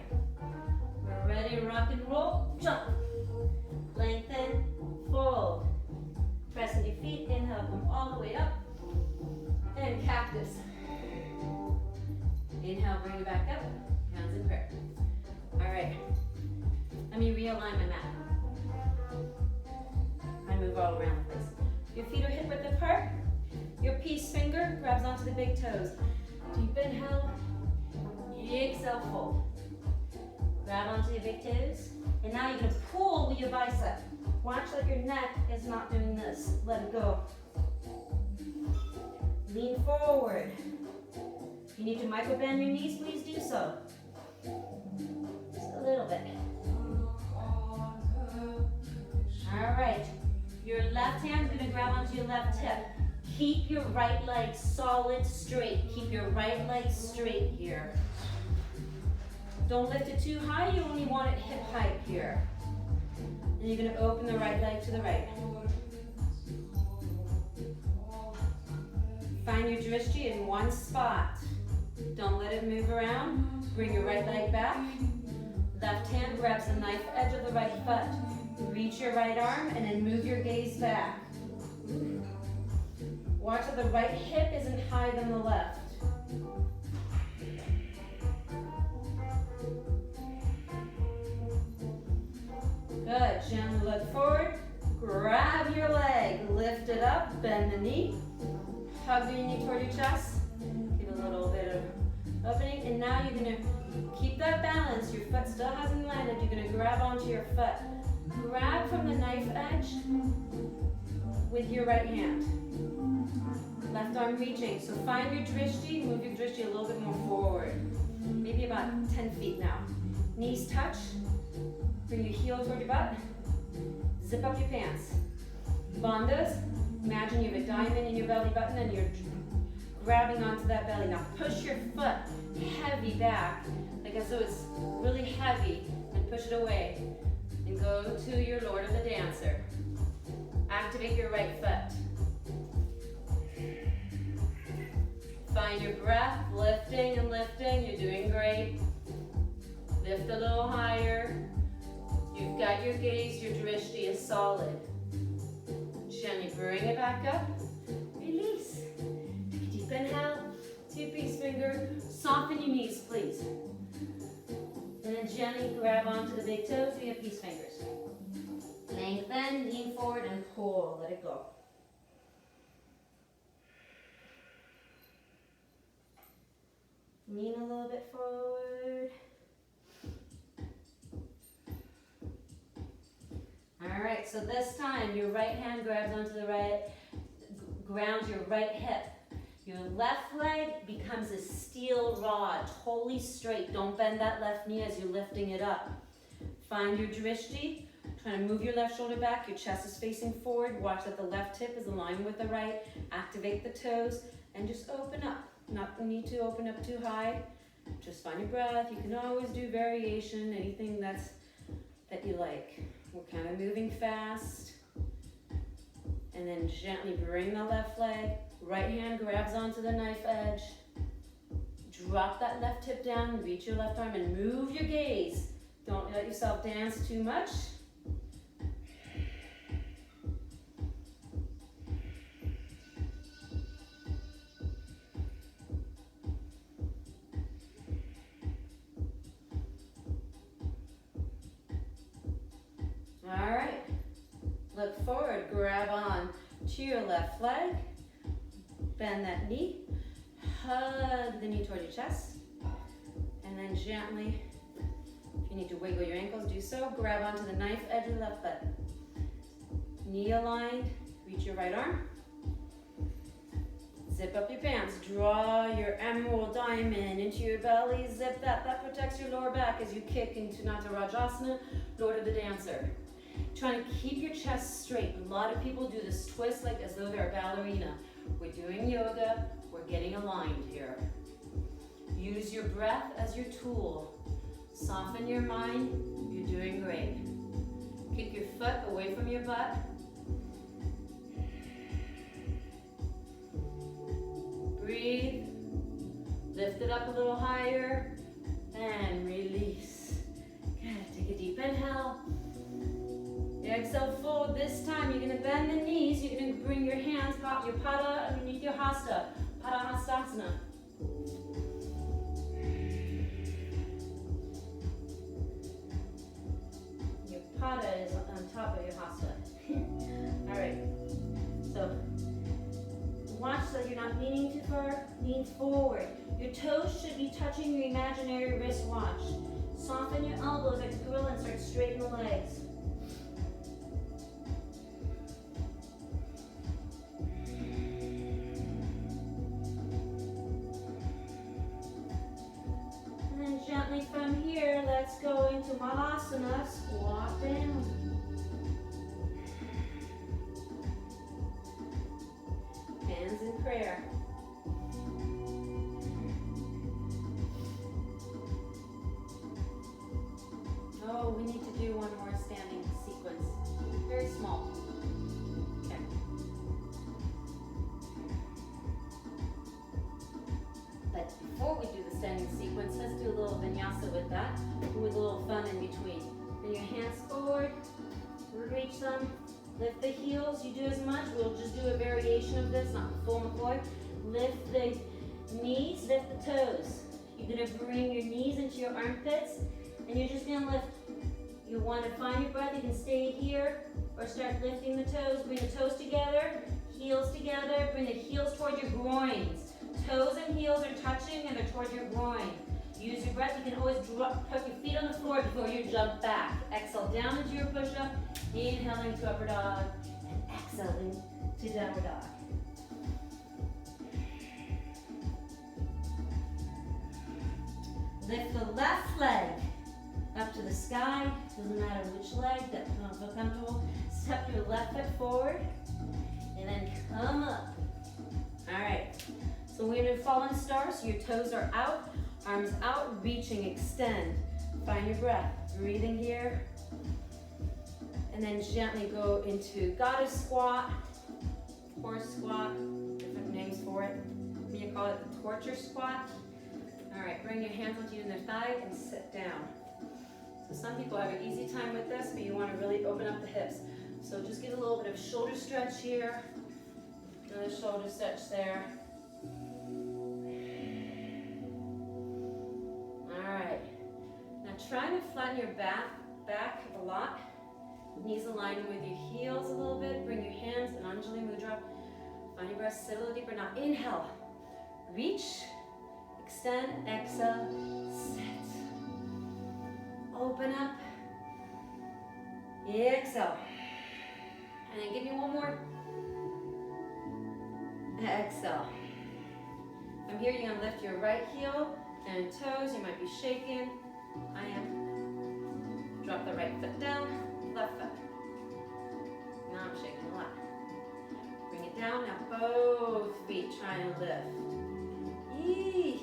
We're ready to rock and roll. Jump. Lengthen. Fold. Press into your feet. Inhale, come all the way up. And cactus. Inhale, bring it back up. Hands in prayer. Alright. Let me realign my mat. I move all around the place. Your feet are hip width apart. Your peace finger grabs onto the big toes. Deep inhale. Exhale, fold. Grab onto your big toes. And now you're going to pull with your bicep. Watch that your neck is not doing this. Let it go. Lean forward. If you need to micro bend your knees, please do so. Just a little bit. All right. Your left hand is going to grab onto your left hip. Keep your right leg solid, straight. Keep your right leg straight here. Don't lift it too high. You only want it hip height here. And you're going to open the right leg to the right. Find your drishti in one spot. Don't let it move around. Bring your right leg back. Left hand grabs the knife edge of the right foot. Reach your right arm and then move your gaze back. Watch that the right hip isn't higher than the left. Good. Gently look forward. Grab your leg. Lift it up. Bend the knee. Hug your knee toward your chest. Give a little bit of opening. And now you're going to keep that balance. Your foot still hasn't landed. You're going to grab onto your foot. Grab from the knife edge with your right hand. Left arm reaching. So find your drishti. Move your drishti a little bit more forward. Maybe about 10 feet now. Knees touch. Bring your heel toward your butt. Zip up your pants. Bandhas. Imagine you have a diamond in your belly button and you're grabbing onto that belly. Now push your foot heavy back, like as though it's really heavy, and push it away. And go to your Lord of the Dancer. Activate your right foot. Find your breath, lifting and lifting. You're doing great. Lift a little higher. You've got your gaze, your drishti is solid. Gently bring it back up. Release. Take a deep inhale. 2 peace finger. Soften your knees, please. And then gently grab onto the big toes. We have peace fingers. Lengthen, lean forward, and pull. Let it go. Lean a little bit forward. All right, so this time your right hand grabs onto the right, grounds your right hip. Your left leg becomes a steel rod, totally straight. Don't bend that left knee as you're lifting it up. Find your drishti. Try to move your left shoulder back. Your chest is facing forward. Watch that the left hip is aligned with the right. Activate the toes and just open up. Not the need to open up too high. Just find your breath. You can always do variation, anything that you like. We're kind of moving fast. And then gently bring the left leg. Right hand grabs onto the knife edge. Drop that left hip down, reach your left arm and move your gaze. Don't let yourself dance too much. All right, look forward, grab on to your left leg, bend that knee, hug the knee toward your chest, and then gently, if you need to wiggle your ankles, do so. Grab onto the knife edge of the left foot. Knee aligned, reach your right arm. Zip up your pants, draw your emerald diamond into your belly, zip that. That protects your lower back as you kick into Natarajasana, Lord of the Dancer. Trying to keep your chest straight. A lot of people do this twist like as though they're a ballerina. We're doing yoga, we're getting aligned here. Use your breath as your tool. Soften your mind, you're doing great. Kick your foot away from your butt. Breathe, lift it up a little higher, and release. Good, take a deep inhale. Exhale forward. This time you're going to bend the knees. You're going to bring your hands, your pada underneath your hasta, Padahastasana. Your pada is on top of your hasta. All right. So watch that you're not leaning too far. Lean forward. Your toes should be touching your imaginary wrist watch. Soften your elbows like a gorilla and start straightening the legs. Gently from here, let's go into Malasana, squat down. Hands in prayer. Oh, we need to do one more standing sequence. Very small. Okay. But before we do the standing sequence, let's do a little vinyasa with that, with a little fun in between. Bring your hands forward, reach them, lift the heels. You do as much. We'll just do a variation of this, not the full McCoy. Lift the knees, lift the toes. You're gonna bring your knees into your armpits, and you're just gonna lift. You want to find your breath. You can stay here, or start lifting the toes. Bring the toes together, heels together. Bring the heels toward your groins. Toes and heels are touching and they're toward your groin. Use your breath. You can always put your feet on the floor before you jump back. Exhale down into your push-up. Inhaling to upper dog. And exhaling to downward dog. Lift the left leg up to the sky. Doesn't matter which leg, that feel comfortable. Step your left foot forward. And then come up. All right. So So we're gonna fallen star, so your toes are out, arms out, reaching, extend. Find your breath, breathing here. And then gently go into goddess squat, horse squat, different names for it. You call it the torture squat. All right, bring your hands onto your inner thigh and sit down. So some people have an easy time with this, but you want to really open up the hips. So just get a little bit of shoulder stretch here. Another shoulder stretch there. All right. Now try to flatten your back a lot. Knees aligning with your heels a little bit. Bring your hands in Anjali Mudra. Find your breath, sit a little deeper. Now inhale. Reach, extend, exhale, sit. Open up. Exhale. And then give me one more. Exhale. From here, you're going to lift your right heel and toes. You might be shaking. I am. Drop the right foot down, left foot. Now I'm shaking a lot. Bring it down. Now both feet trying to lift. Yee.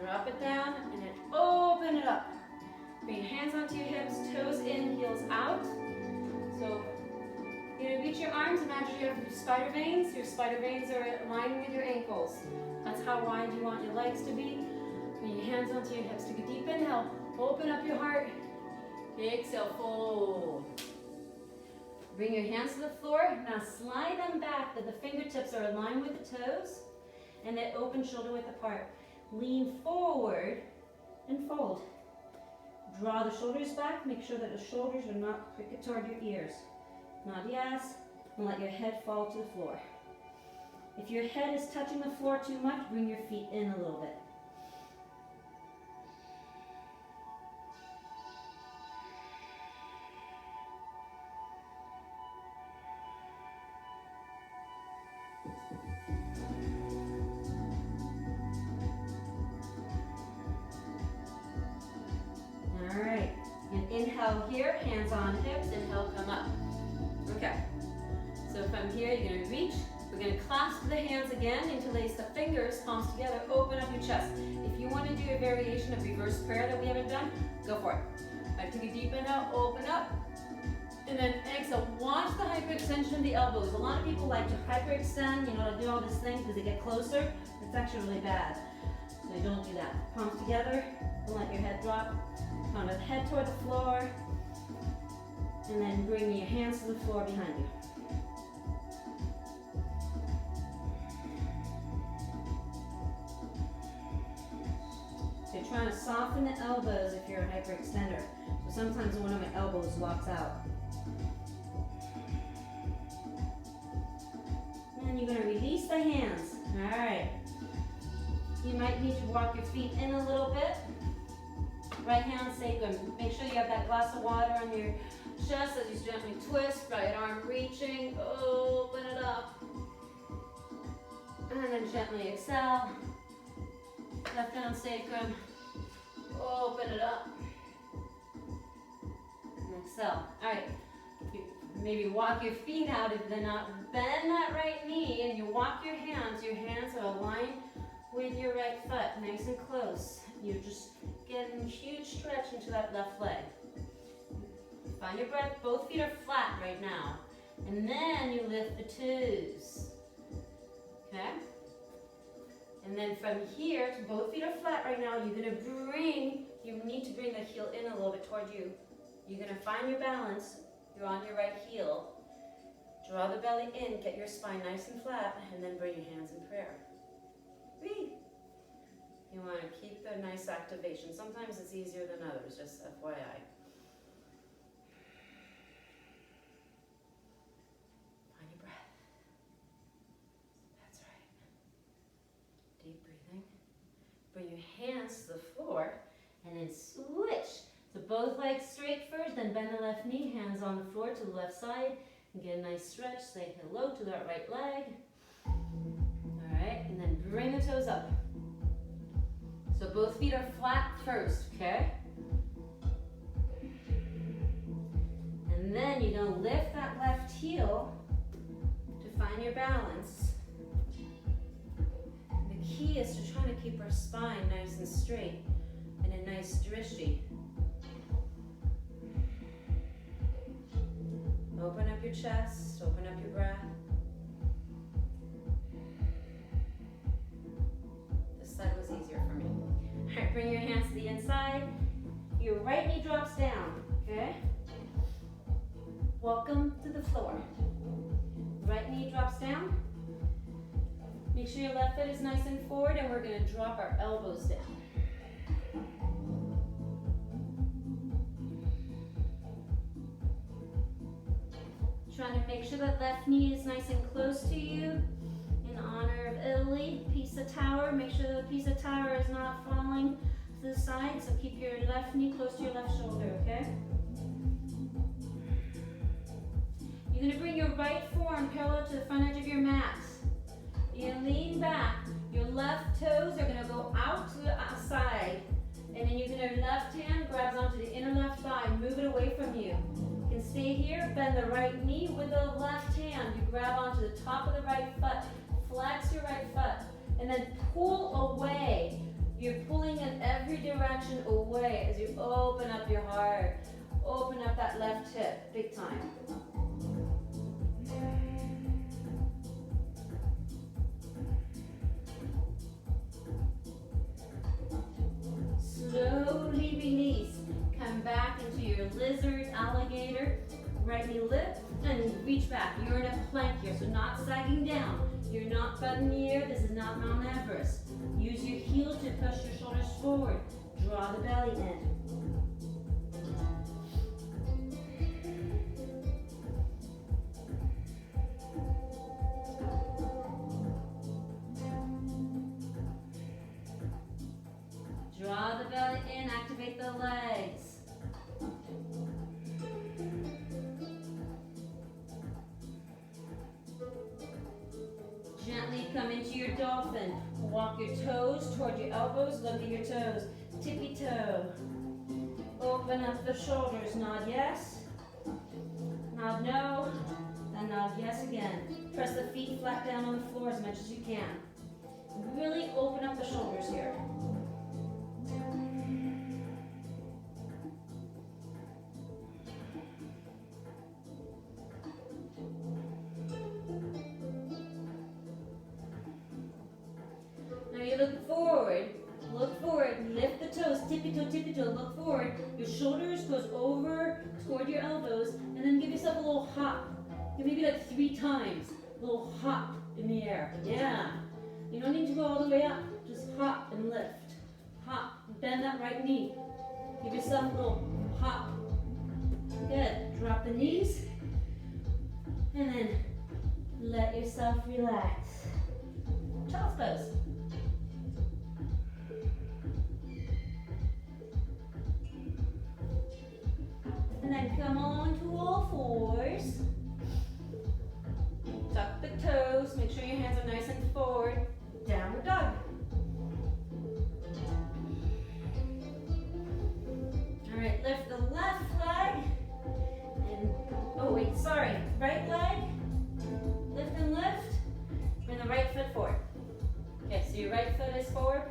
Drop it down and then open it up. Bring your hands onto your hips, toes in, heels out. So you're going to reach your arms. Imagine you have spider veins. Your spider veins are aligned with your ankles. That's how wide you want your legs to be. Bring your hands onto your hips. Take a deep inhale. Open up your heart. Exhale, fold. Bring your hands to the floor. Now slide them back that the fingertips are aligned with the toes. And then open shoulder width apart. Lean forward and fold. Draw the shoulders back. Make sure that the shoulders are not crooked toward your ears. Nadias, and let your head fall to the floor. If your head is touching the floor too much, bring your feet in a little bit. All right, and inhale here, hands on hips, inhale, come up. Okay, so from here you're going to reach. We're going to clasp the hands again, interlace the fingers, palms together, open up your chest. If you want to do a variation of reverse prayer that we haven't done, go for it. All right, take a deep inhale, open up, and then exhale. Watch the hyperextension of the elbows. A lot of people like to hyperextend, to do all these things because they get closer. It's actually really bad, so you don't do that. Palms together, don't let your head drop. Palm of the head toward the floor. And then bring your hands to the floor behind you. So you're trying to soften the elbows if you're a hyperextender. So sometimes one of my elbows locks out. And you're going to release the hands. All right. You might need to walk your feet in a little bit. Right hand sacrum. Make sure you have that glass of water on your chest as you gently twist. Right arm reaching. Open it up. And then gently exhale. Left hand sacrum. Open it up. And exhale. All right. Maybe walk your feet out if they're not. Bend that right knee and you walk your hands. Your hands are aligned with your right foot, nice and close. You're just getting a huge stretch into that left leg. Find your breath. Both feet are flat right now. And then you lift the toes. Okay? And then from here, both feet are flat right now. You're going to you need to bring the heel in a little bit toward you. You're going to find your balance. You're on your right heel. Draw the belly in, get your spine nice and flat, and then bring your hands in prayer. Breathe. You want to keep the nice activation. Sometimes it's easier than others, just FYI. Find your breath. That's right. Deep breathing. Bring your hands to the floor, and then switch. So both legs straight first, then bend the left knee, hands on the floor to the left side, and get a nice stretch. Say hello to that right leg. All right, and then bring the toes up. So both feet are flat first, okay? And then you're going to lift that left heel to find your balance. key is to try to keep our spine nice and straight and a nice drishti. Open up your chest, open up your breath. This side was easier for me. All right, bring your hands to the inside. Your right knee drops down, okay? Welcome to the floor. Right knee drops down. Make sure your left foot is nice and forward, and we're going to drop our elbows down. Trying to make sure that left knee is nice and close to you. In honor of Italy, Pisa Tower. Make sure the Pisa Tower is not falling to the side, so keep your left knee close to your left shoulder, okay? You're going to bring your right forearm parallel to the front edge of your mat. You're going to lean back. Your left toes are going to go out to the outside. And then your left hand grabs onto the inner left thigh. Move it away from you. You can stay here. Bend the right knee with the left hand. You grab onto the top of the right foot. Flex your right foot. And then pull away. You're pulling in every direction away as you open up your heart. Open up that left hip. Big time. Slowly release. Come back into your lizard, alligator. Right knee lift and reach back. You're in a plank here, so not sagging down. You're not butting the air. This is not Mount Everest. Use your heel to push your shoulders forward. Draw the belly in. Draw the belly in, activate the legs. Gently come into your dolphin. Walk your toes toward your elbows, look at your toes. Tippy toe. Open up the shoulders, nod yes. Nod no, and nod yes again. Press the feet flat down on the floor as much as you can. Really open up the shoulders here. Look forward, lift the toes, tippy toe, look forward. Your shoulders goes over toward your elbows, and then give yourself a little hop. Maybe like 3 times, a little hop in the air. Yeah. You don't need to go all the way up, just hop and lift. Hop, bend that right knee. Give yourself a little hop. Good, drop the knees, and then let yourself relax. Child's pose. And then come on to all fours. Tuck the toes. Make sure your hands are nice and forward. Downward dog. All right, lift the left leg. And, oh wait, sorry. Right leg. Lift and lift. Bring the right foot forward. Okay, so your right foot is forward.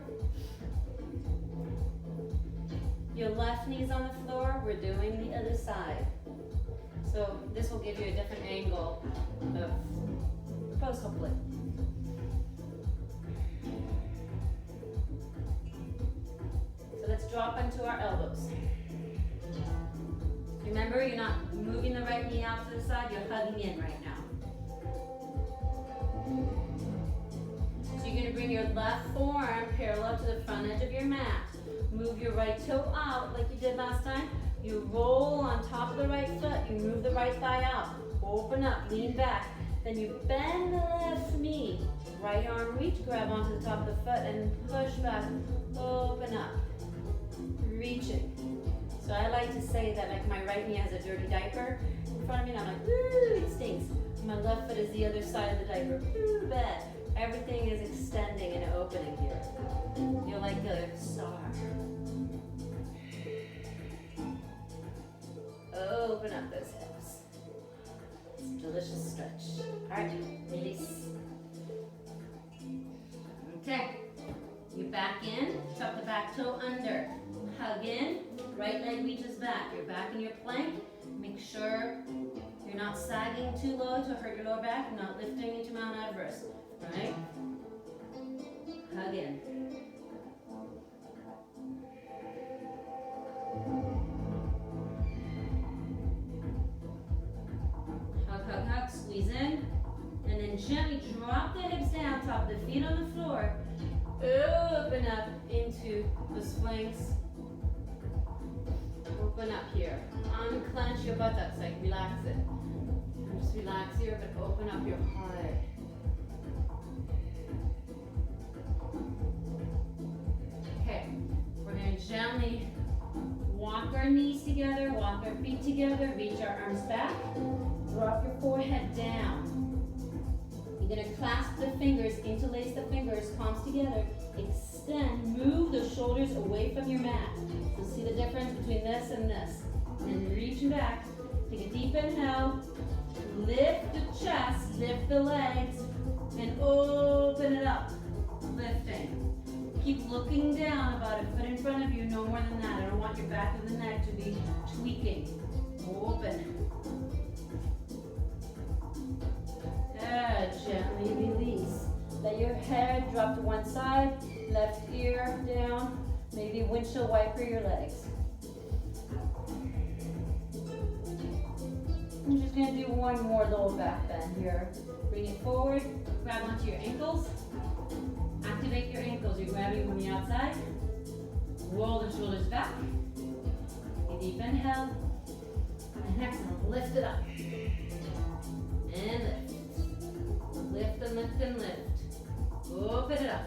Your left knee's on the floor. We're doing the other side. So this will give you a different angle of the pose, hopefully. So let's drop into our elbows. Remember, you're not moving the right knee out to the side. You're hugging in right now. So you're going to bring your left forearm parallel to the front edge of your mat. Move your right toe out like you did last time. You roll on top of the right foot. You move the right thigh out. Open up, lean back. Then you bend the left knee. Right arm reach, grab onto the top of the foot and push back. Open up. Reaching. So I like to say that like my right knee has a dirty diaper in front of me and I'm like, woo, it stinks. My left foot is the other side of the diaper. Woo, bad. Everything is extending and opening here. You're like a star. Open up those hips. It's a delicious stretch. All right, release. Okay, Your back in, tuck the back toe under. Hug in, right leg reaches back. You're back in your plank. Make sure you're not sagging too low to hurt your lower back. You're not lifting into Mount Everest, right? Hug in. Hug, hug, hug, squeeze in. And then gently drop the hips down, top the feet on the floor. Open up into the sphinx. Open up here. Unclench your buttocks, like relax it. And just relax here, but open up your heart. Okay, we're going to gently walk our knees together, walk our feet together, reach our arms back, drop your forehead down. You're going to clasp the fingers, interlace the fingers, palms together, extend, move the shoulders away from your mat. So see the difference between this and this. And reach back, take a deep inhale, lift the chest, lift the legs, and open it up, lifting. Keep looking down about a foot in front of you, no more than that. I don't want your back of the neck to be tweaking. Open. Good, gently release. Let your head drop to one side, left ear down, maybe windshield wiper your legs. I'm just going to do one more lower back bend here. Bring it forward, grab onto your ankles. Activate your ankles. You're grabbing from the outside. Roll the shoulders back. Take a deep inhale. And exhale. Lift it up. And lift. Lift and lift and lift. Open it up.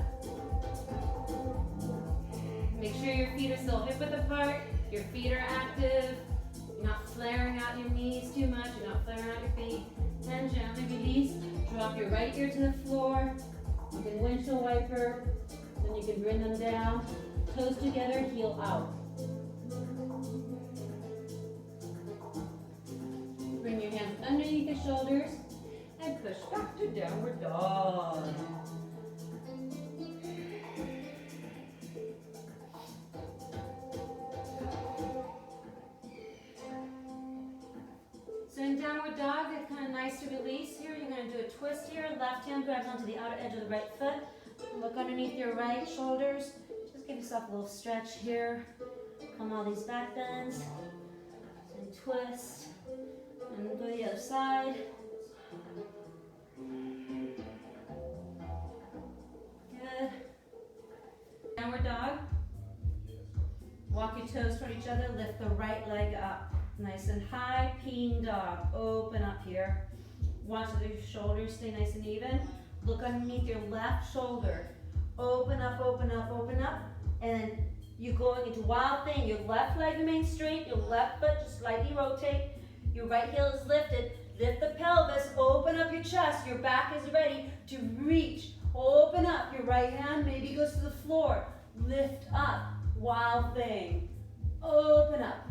Make sure your feet are still hip width apart. Your feet are active. You're not flaring out your knees too much. You're not flaring out your feet. And gently release. Drop your right ear to the floor. You can windshield wiper, then you can bring them down. Toes together, heel out. Bring your hands underneath the shoulders and push back to downward dog. So in downward dog, it's kind of nice to release here. You're going to do a twist here. Left hand grabs onto the outer edge of the right foot. Look underneath your right shoulders. Just give yourself a little stretch here. Come all these back bends. And twist. And go to the other side. Good. Downward dog. Walk your toes toward each other. Lift the right leg up. Nice and high, peeing dog. Open up here. Watch your shoulders stay nice and even. Look underneath your left shoulder. Open up, open up, open up. And then you're going into wild thing. Your left leg remains straight. Your left foot just slightly rotate. Your right heel is lifted. Lift the pelvis. Open up your chest. Your back is ready to reach. Open up. Your right hand maybe goes to the floor. Lift up. Wild thing. Open up.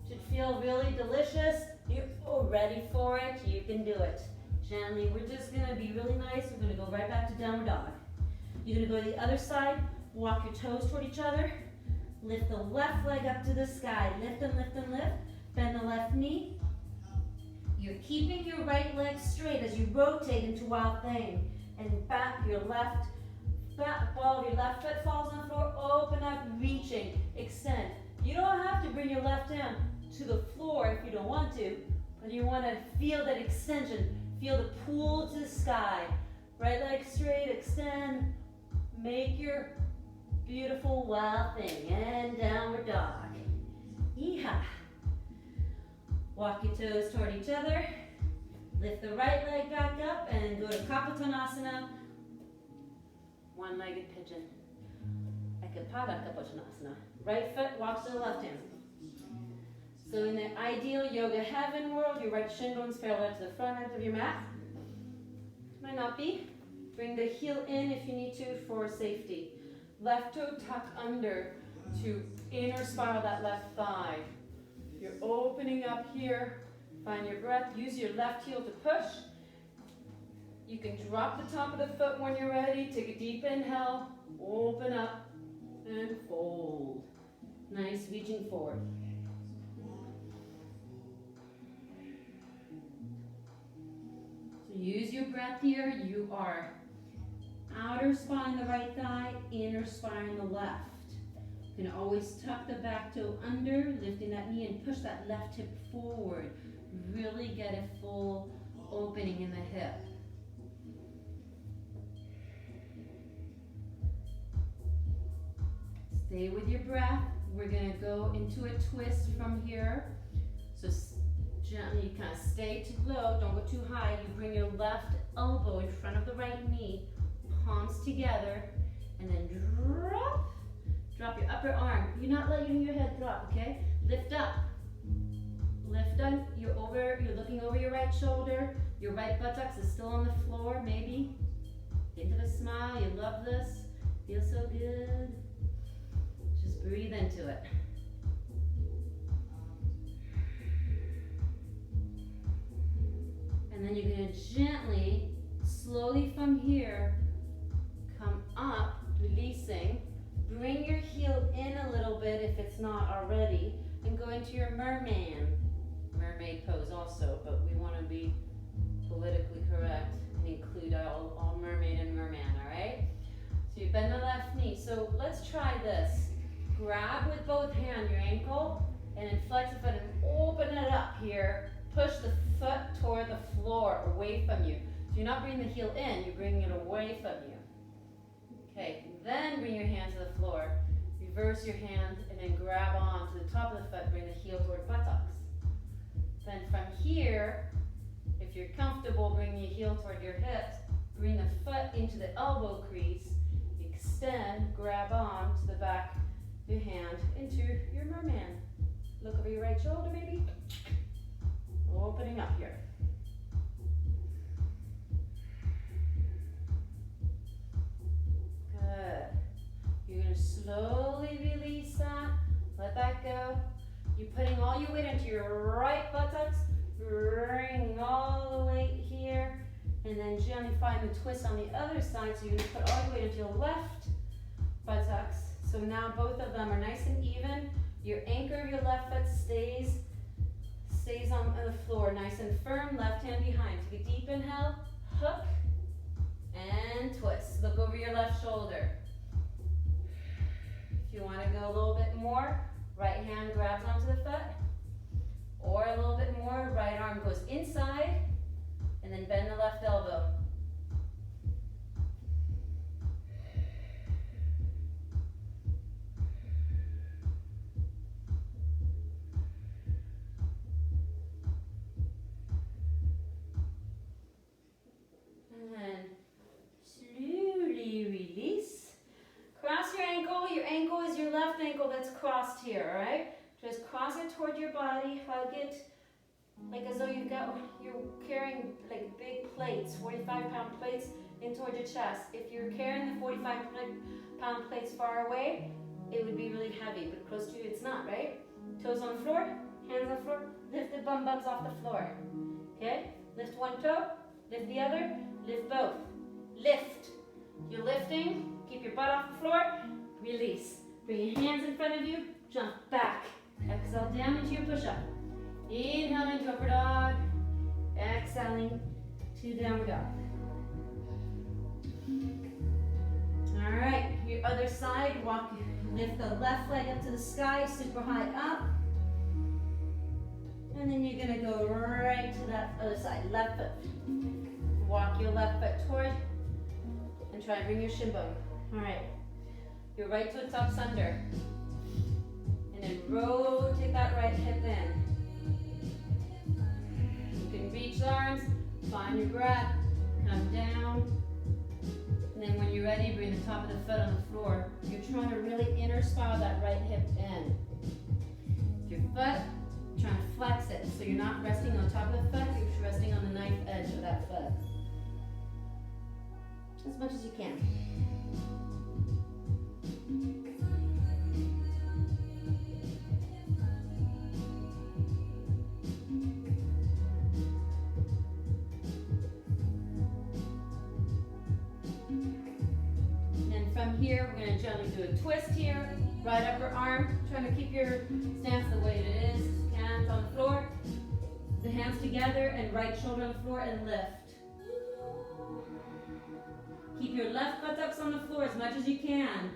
Should feel really delicious. You're ready for it. You can do it. Gently, we're just going to be really nice. We're going to go right back to downward dog. You're going to go to the other side. Walk your toes toward each other. Lift the left leg up to the sky. Lift and lift and lift. Bend the left knee. You're keeping your right leg straight as you rotate into wild thing. And back your left, ball of your left foot falls on the floor. Open up, reaching, extend. You don't have to bring your left hand to the floor if you don't want to, but you want to feel that extension. Feel the pull to the sky. Right leg straight, extend. Make your beautiful wild thing. And downward dog. Yeehaw. Walk your toes toward each other. Lift the right leg back up and go to Kapotanasana. One-legged pigeon. Ekapada Kapotanasana. Right foot walks to the left hand. So in the ideal yoga heaven world, your right shin bone's parallel to the front edge of your mat. Might not be. Bring the heel in if you need to for safety. Left toe tuck under to inner spiral that left thigh. You're opening up here. Find your breath. Use your left heel to push. You can drop the top of the foot when you're ready. Take a deep inhale, open up, and fold. Nice, reaching forward. So use your breath here. You are outer spine the right thigh, inner spine the left. You can always tuck the back toe under, lifting that knee and push that left hip forward. Really get a full opening in the hip. Stay with your breath. We're going to go into a twist from here. So gently kind of stay too low, don't go too high. You bring your left elbow in front of the right knee, palms together, and then drop. Drop your upper arm. You're not letting your head drop, okay? Lift up. Lift up. You're looking over your right shoulder. Your right buttocks is still on the floor, maybe. Into the smile. You love this. Feels so good. Just breathe into it. And then you're going to gently, slowly from here, come up, releasing. Bring your heel in a little bit if it's not already, and go into your mermaid pose also, but we want to be politically correct and include all mermaid and merman, all right? So you bend the left knee. So let's try this. Grab with both hands your ankle, and then flex the foot and open it up here. Push the foot toward the floor, away from you. So you're not bringing the heel in, you're bringing it away from you. Okay, then bring your hands to the floor. Reverse your hand and then grab on to the top of the foot, bring the heel toward buttocks. Then from here, if you're comfortable bringing your heel toward your hips, bring the foot into the elbow crease, extend, grab on to the back of your hand into your merman. Look over your right shoulder maybe. Opening up here. Good. You're going to slowly release that. Let that go. You're putting all your weight into your right buttocks. Bring all the weight here. And then gently find the twist on the other side. So you're going to put all your weight into your left buttocks. So now both of them are nice and even. Your anchor of your left foot stays on the floor, nice and firm. Left hand behind. Take a deep inhale. Hook. And twist. Look over your left shoulder. If you want to go a little bit more, right hand grabs onto the foot. Or a little bit more, right arm goes inside. And then bend the left elbow. And then slowly release. Cross your ankle. Your ankle is your left ankle that's crossed here, all right? Just cross it toward your body, hug it, like as though you're carrying like big plates, 45-pound plates in toward your chest. If you're carrying the 45-pound plates far away, it would be really heavy, but close to you it's not, right? Toes on the floor, hands on the floor, lift the bum bumps off the floor, okay? Lift one toe, lift the other, lift both. Lift. You're lifting, keep your butt off the floor, release. Bring your hands in front of you, jump back. Exhale down into your push-up. Inhaling to upward dog. Exhaling to downward dog. All right, your other side, lift the left leg up to the sky, super high up. And then you're gonna go right to that other side, left foot. Walk your left foot toward, and try and bring your shin bone. All right, your right foot tucks under. And then rotate that right hip in. You can reach the arms, find your breath, come down. And then when you're ready, bring the top of the foot on the floor. You're trying to really inner spiral that right hip in. Your foot, trying to flex it. So you're not resting on top of the foot, you're resting on the knife edge of that foot. As much as you can. from here, we're going to gently do a twist here. Right upper arm, trying to keep your stance the way it is. Hands on the floor. The hands together and right shoulder on the floor and lift. Keep your left buttocks on the floor as much as you can.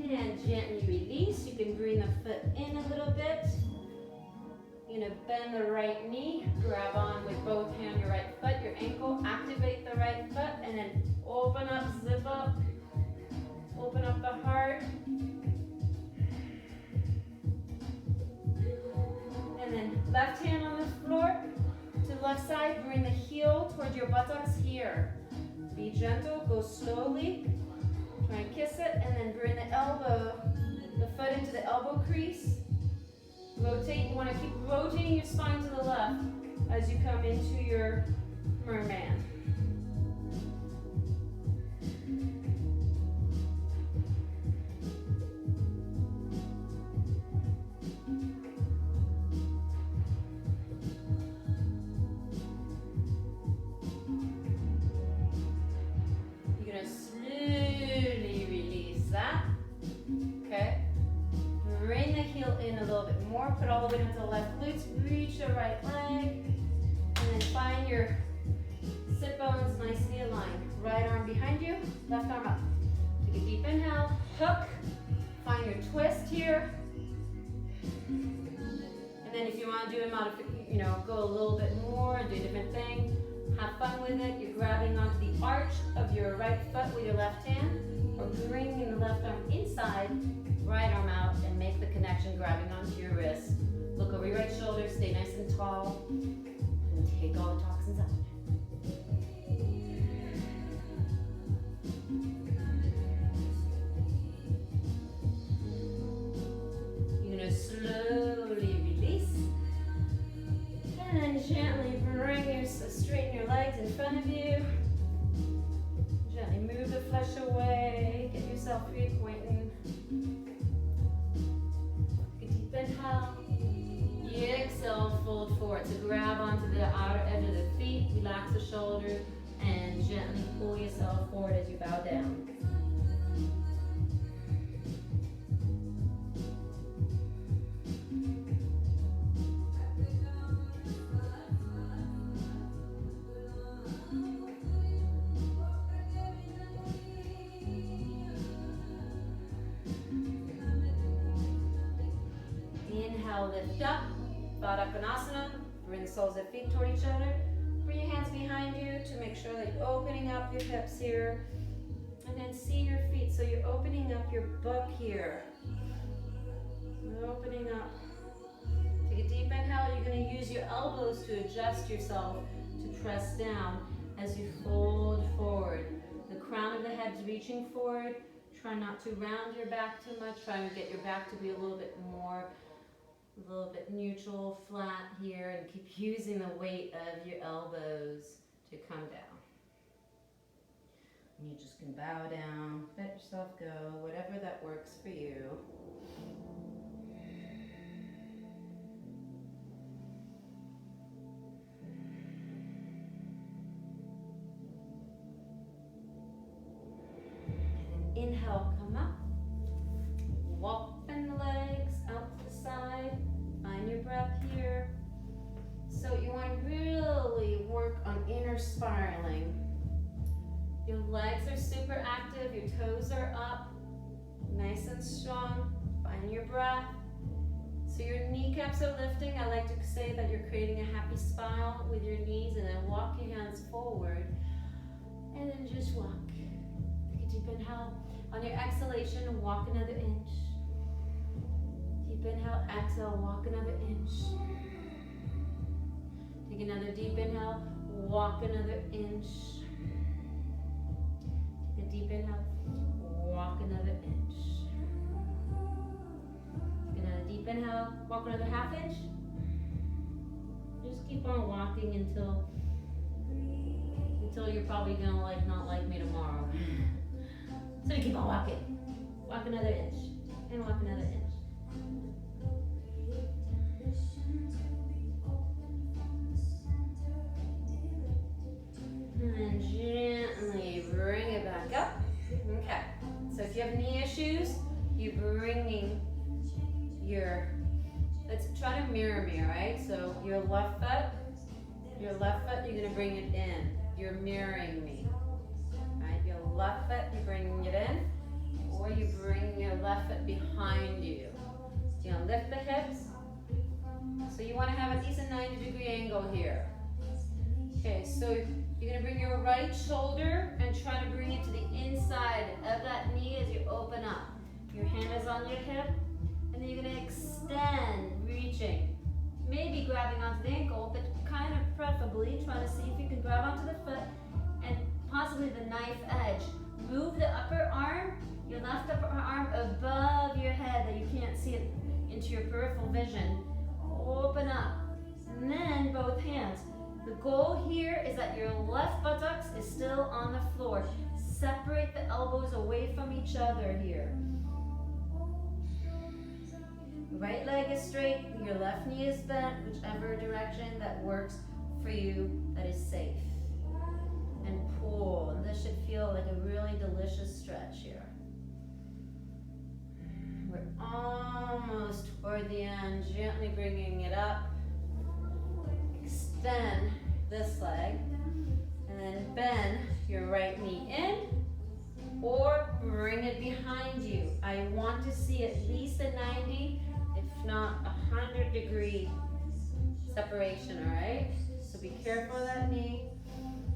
And gently release. You can bring the foot in a little bit. You're going to bend the right knee, grab on with both hands your right foot, your ankle, activate the right foot, and then open up, zip up, open up the heart. And then left hand on the floor to the left side, bring the heel towards your buttocks here. Be gentle, go slowly, try and kiss it, and then bring the elbow, the foot into the elbow crease. Rotate, you want to keep rotating your spine to the left as you come into your merman. You're going to slowly release that. Okay? Bring the heel in a little bit more. Put all the way into the left glutes. Reach the right leg. And then find your sit bones nicely aligned. Right arm behind you. Left arm up. Take a deep inhale. Hook. Find your twist here. And then if you want to do a modification, go a little bit more, do a different thing. Have fun with it. You're grabbing onto the arch of your right foot with your left hand. Or bringing the left arm inside. Right arm out and make the connection, grabbing onto your wrist. Look over your right shoulder, stay nice and tall, and take all the toxins out. You're going to slowly release, and then gently straighten your legs in front of you. Gently move the flesh away, get yourself reacquainted. Inhale, exhale, fold forward. So grab onto the outer edge of the feet, relax the shoulders, and gently pull yourself forward as you bow down. Inhale, lift up, Padappanasana. Bring the soles of the feet toward each other. Bring your hands behind you to make sure that you're opening up your hips here. And then see your feet. So you're opening up your book here. Opening up. Take a deep inhale. You're going to use your elbows to adjust yourself to press down as you fold forward. The crown of the head's reaching forward. Try not to round your back too much. Try to get your back to be a little bit neutral, flat here, and keep using the weight of your elbows to come down. And you just can bow down, let yourself go, whatever that works for you. Inhale, come up. Walk the legs out to the side. Find your breath here. So you want to really work on inner spiraling. Your legs are super active. Your toes are up. Nice and strong. Find your breath. So your kneecaps are lifting. I like to say that you're creating a happy smile with your knees, and then walk your hands forward. And then just walk. Take a deep inhale. On your exhalation, walk another inch. Deep inhale, exhale, walk another inch. Take another deep inhale, walk another inch. Take a deep inhale, walk another inch. Take another deep inhale, walk another half inch. Just keep on walking until you're probably gonna not like me tomorrow. So you keep on walking. Walk another inch. And walk another inch. And then gently bring it back up. Okay. So if you have knee issues, you're bringing your, let's try to mirror me, all right? So your left foot, you're gonna bring it in. You're mirroring me, right? Your left foot, you're bringing it in, or you bring your left foot behind you. So you're gonna lift the hips. So you wanna have at least a 90-degree angle here. Okay, so you're gonna bring your right shoulder and try to bring it to the inside of that knee as you open up. Your hand is on your hip, and then you're gonna extend, reaching. Maybe grabbing onto the ankle, but kind of preferably trying to see if you can grab onto the foot and possibly the knife edge. Move the upper arm, your left upper arm above your head that you can't see it into your peripheral vision. Open up, and then both hands. The goal here is that your left buttocks is still on the floor. Separate the elbows away from each other here. Right leg is straight, your left knee is bent, whichever direction that works for you, that is safe. And pull, and this should feel like a really delicious stretch here. We're almost toward the end, gently bringing it up. Extend this leg, and then bend your right knee in, or bring it behind you. I want to see at least a 90, if not 100-degree separation, all right? So be careful of that knee,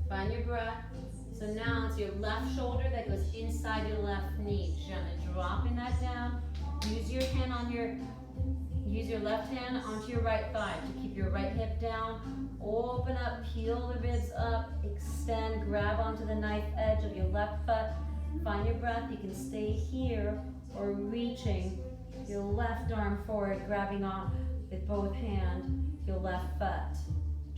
find your breath. So now it's your left shoulder that goes inside your left knee. Gently dropping that down. Use your left hand onto your right thigh to keep your right hip down. Open up, peel the ribs up, extend, grab onto the knife edge of your left foot. Find your breath. You can stay here or reaching your left arm forward, grabbing on with both hands your left foot.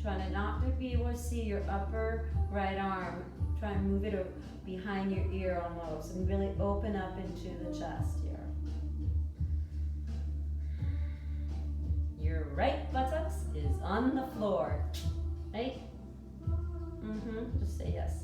Trying to not to be able to see your upper right arm. Try and move it behind your ear almost and really open up into the chest here. Your right buttocks is on the floor, right? Just say yes.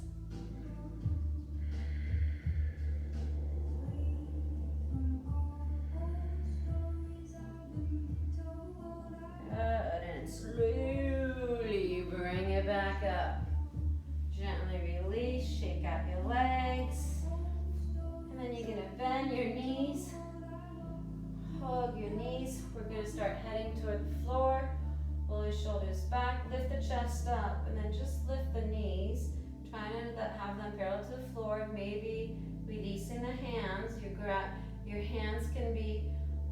Good, and slowly bring it back up. Gently release, shake out your legs. And then you're gonna bend your knees. Hug your knees. We're going to start heading toward the floor. Pull your shoulders back, lift the chest up, and then just lift the knees. Trying to have them parallel to the floor. Maybe releasing the hands. Your hands can be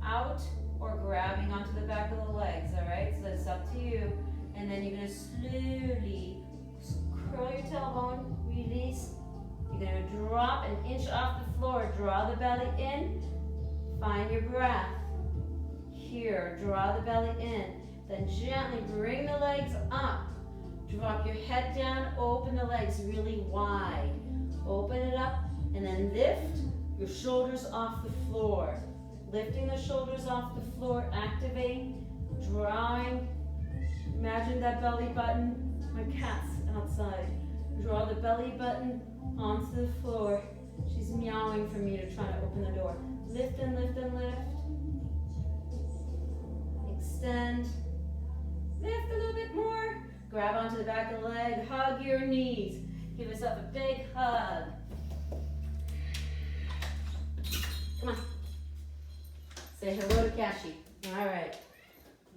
out or grabbing onto the back of the legs, all right? So it's up to you. And then you're going to slowly curl your tailbone, release. You're going to drop an inch off the floor. Draw the belly in. Find your breath. Here, draw the belly in. Then gently bring the legs up. Drop your head down, open the legs really wide. Open it up, and then lift your shoulders off the floor. Lifting the shoulders off the floor, activate, drawing. Imagine that belly button. My cat's outside. Draw the belly button onto the floor. She's meowing for me to try to open the door. Lift and lift and lift. Extend. Lift a little bit more. Grab onto the back of the leg. Hug your knees. Give yourself a big hug. Come on. Say hello to Kashi. All right.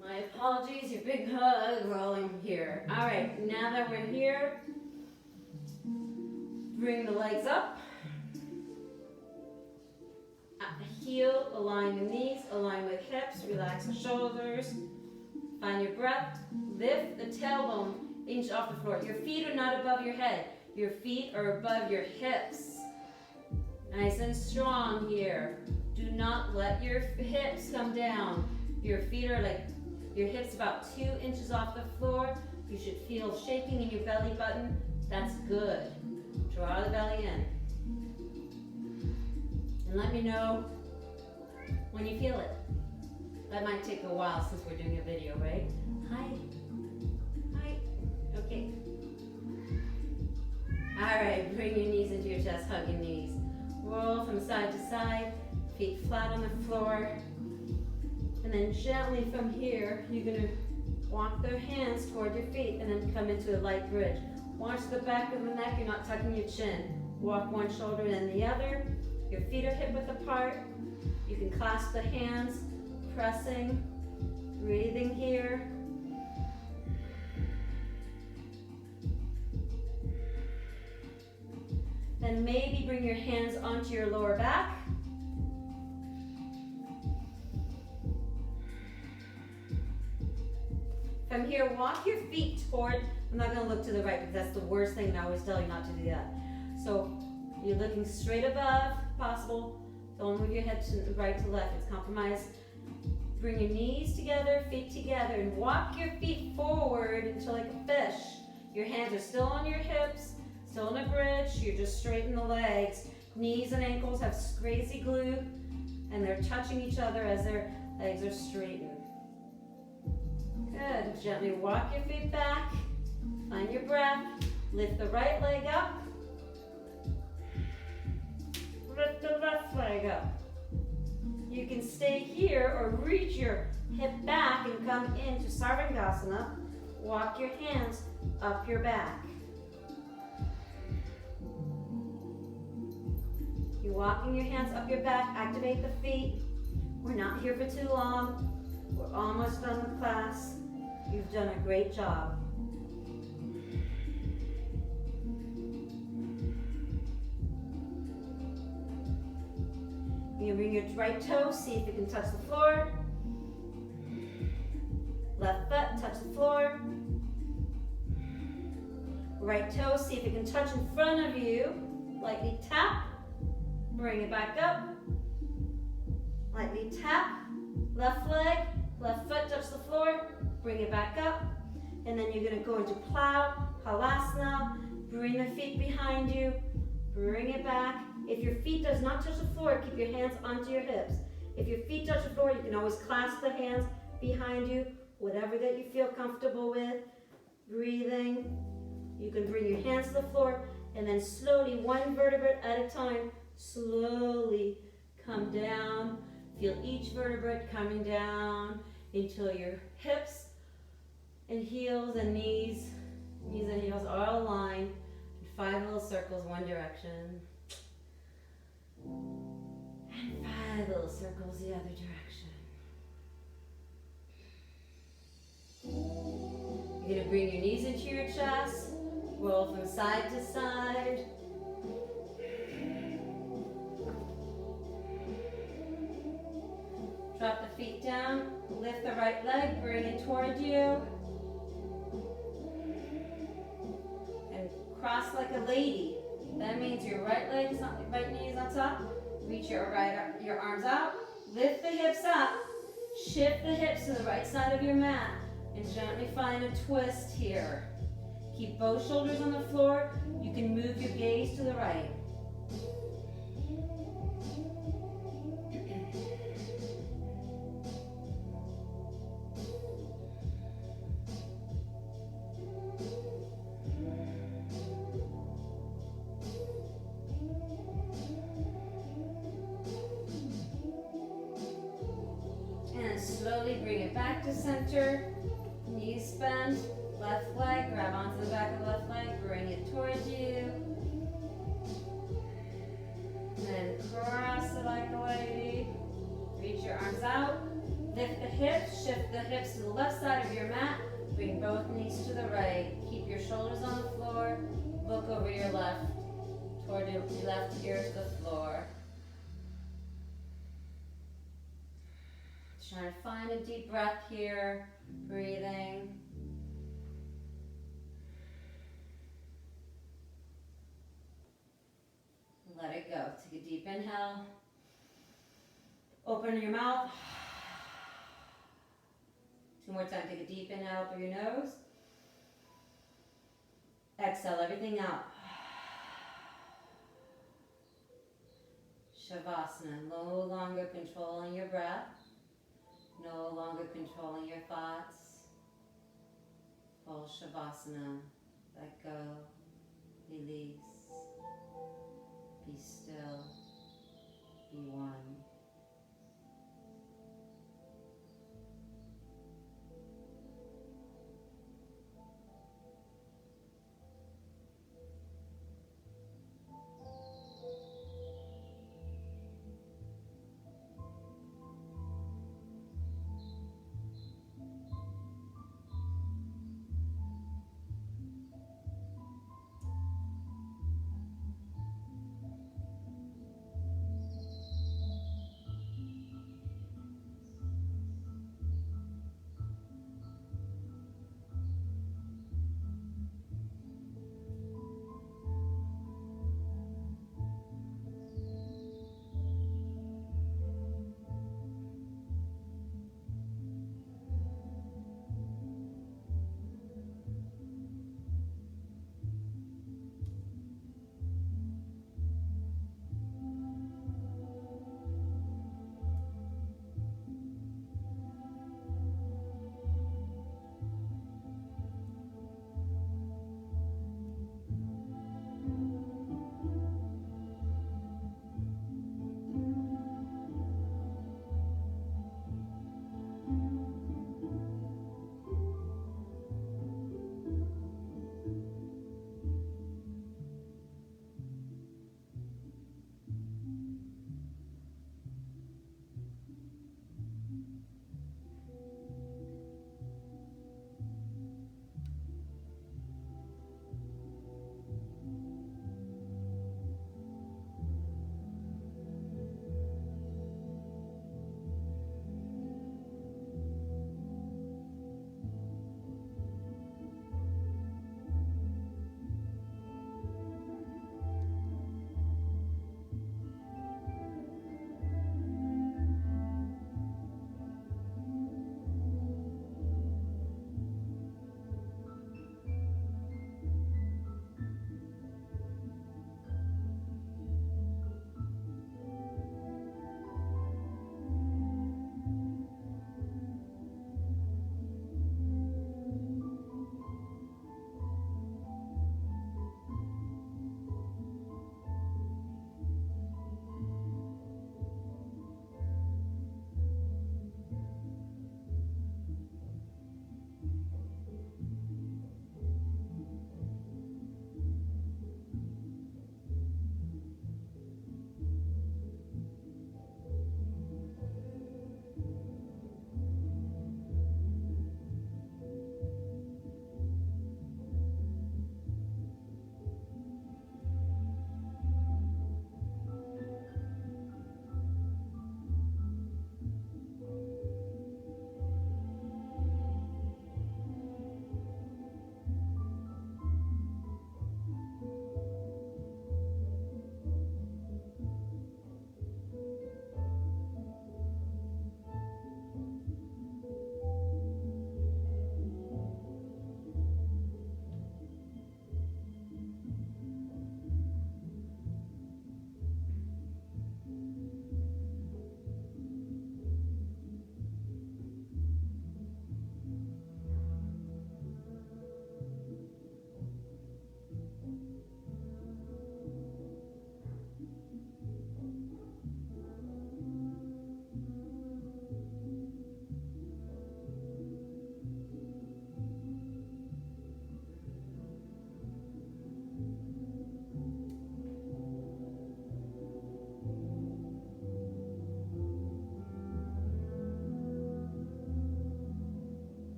My apologies. Your big hug rolling here. All right. Now that we're here, bring the legs up. Heel, align the knees, align with hips, relax the shoulders. Find your breath. Lift the tailbone inch off the floor. Your feet are not above your head. Your feet are above your hips. Nice and strong here. Do not let your hips come down. Your feet are like, your hips about 2 inches off the floor. You should feel shaking in your belly button. That's good. Draw the belly in. And let me know when you feel it. That might take a while since we're doing a video, right? Hi. Hi. Okay. All right, bring your knees into your chest, hug your knees. Roll from side to side, feet flat on the floor. And then gently from here, you're gonna walk their hands toward your feet and then come into a light bridge. Watch the back of the neck, you're not tucking your chin. Walk one shoulder and the other. Your feet are hip width apart. You can clasp the hands, pressing, breathing here. Then maybe bring your hands onto your lower back. From here, walk your feet toward, I'm not going to look to the right because that's the worst thing, and I always tell you not to do that. So you're looking straight above, if possible. Don't move your head to right to left, it's compromise. Bring your knees together, feet together, and walk your feet forward until like a fish. Your hands are still on your hips, still in a bridge, you're just straighten the legs. Knees and ankles have crazy glute, and they're touching each other as their legs are straightened. Good. Gently walk your feet back. Find your breath. Lift the right leg up. Lift the left leg up. You can stay here or reach your hip back and come into Sarvangasana. Walk your hands up your back. You're walking your hands up your back. Activate the feet. We're not here for too long. We're almost done with class. You've done a great job. You bring your right toe, see if you can touch the floor. Left foot, touch the floor. Right toe, see if you can touch in front of you. Lightly tap. Bring it back up. Lightly tap. Left leg, left foot, touch the floor. Bring it back up. And then you're going to go into plow, halasana. Bring the feet behind you. Bring it back. If your feet does not touch the floor, keep your hands onto your hips. If your feet touch the floor, you can always clasp the hands behind you, whatever that you feel comfortable with. Breathing. You can bring your hands to the floor and then slowly, one vertebrae at a time, slowly come down. Feel each vertebrae coming down until your hips and heels and knees and heels are all aligned. 5 little circles one direction. And 5 little circles the other direction. You're going to bring your knees into your chest. Roll from side to side. Drop the feet down. Lift the right leg. Bring it toward you. And cross like a lady. That means your right leg is on, right knee is on top. Reach your arms out. Lift the hips up. Shift the hips to the right side of your mat. And gently find a twist here. Keep both shoulders on the floor. You can move your gaze to the right. And slowly bring it back to center. Knees bent. Left leg, grab onto the back of the left leg, bring it towards you. And cross it like a lady. Reach your arms out. Lift the hips, shift the hips to the left side of your mat. Bring both knees to the right. Keep your shoulders on the floor. Look over your left, toward your left ear to the floor. Trying to find a deep breath here. Breathing. Let it go. Take a deep inhale. Open your mouth. 2 more times. Take a deep inhale through your nose. Exhale everything out. Shavasana, no longer controlling your breath, no longer controlling your thoughts. Full Shavasana, let go, release, be still, be one.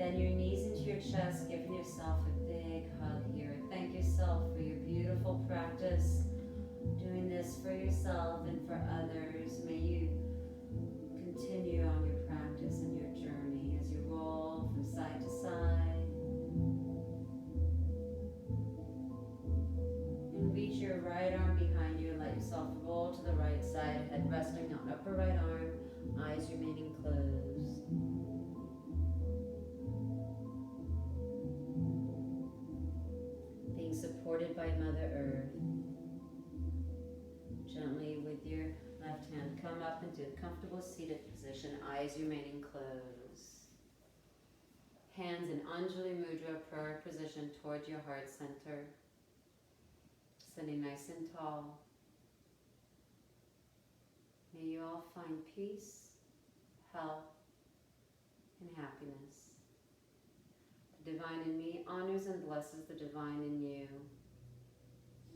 Bend your knees into your chest, giving yourself a big hug here. Thank yourself for your beautiful practice. Doing this for yourself and for others. May you continue on your practice and your journey as you roll from side to side. And reach your right arm behind you and let yourself roll to the right side, head resting on upper right arm, eyes remaining closed. Being supported by Mother Earth. Gently with your left hand, come up into a comfortable seated position, eyes remaining closed. Hands in Anjali Mudra, prayer position towards your heart center. Sitting nice and tall. May you all find peace, health, and happiness. The divine in me honors and blesses the divine in you.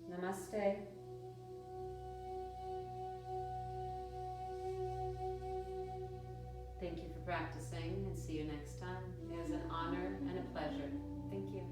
Namaste. Thank you for practicing, and see you next time. It was an honor and a pleasure. Thank you.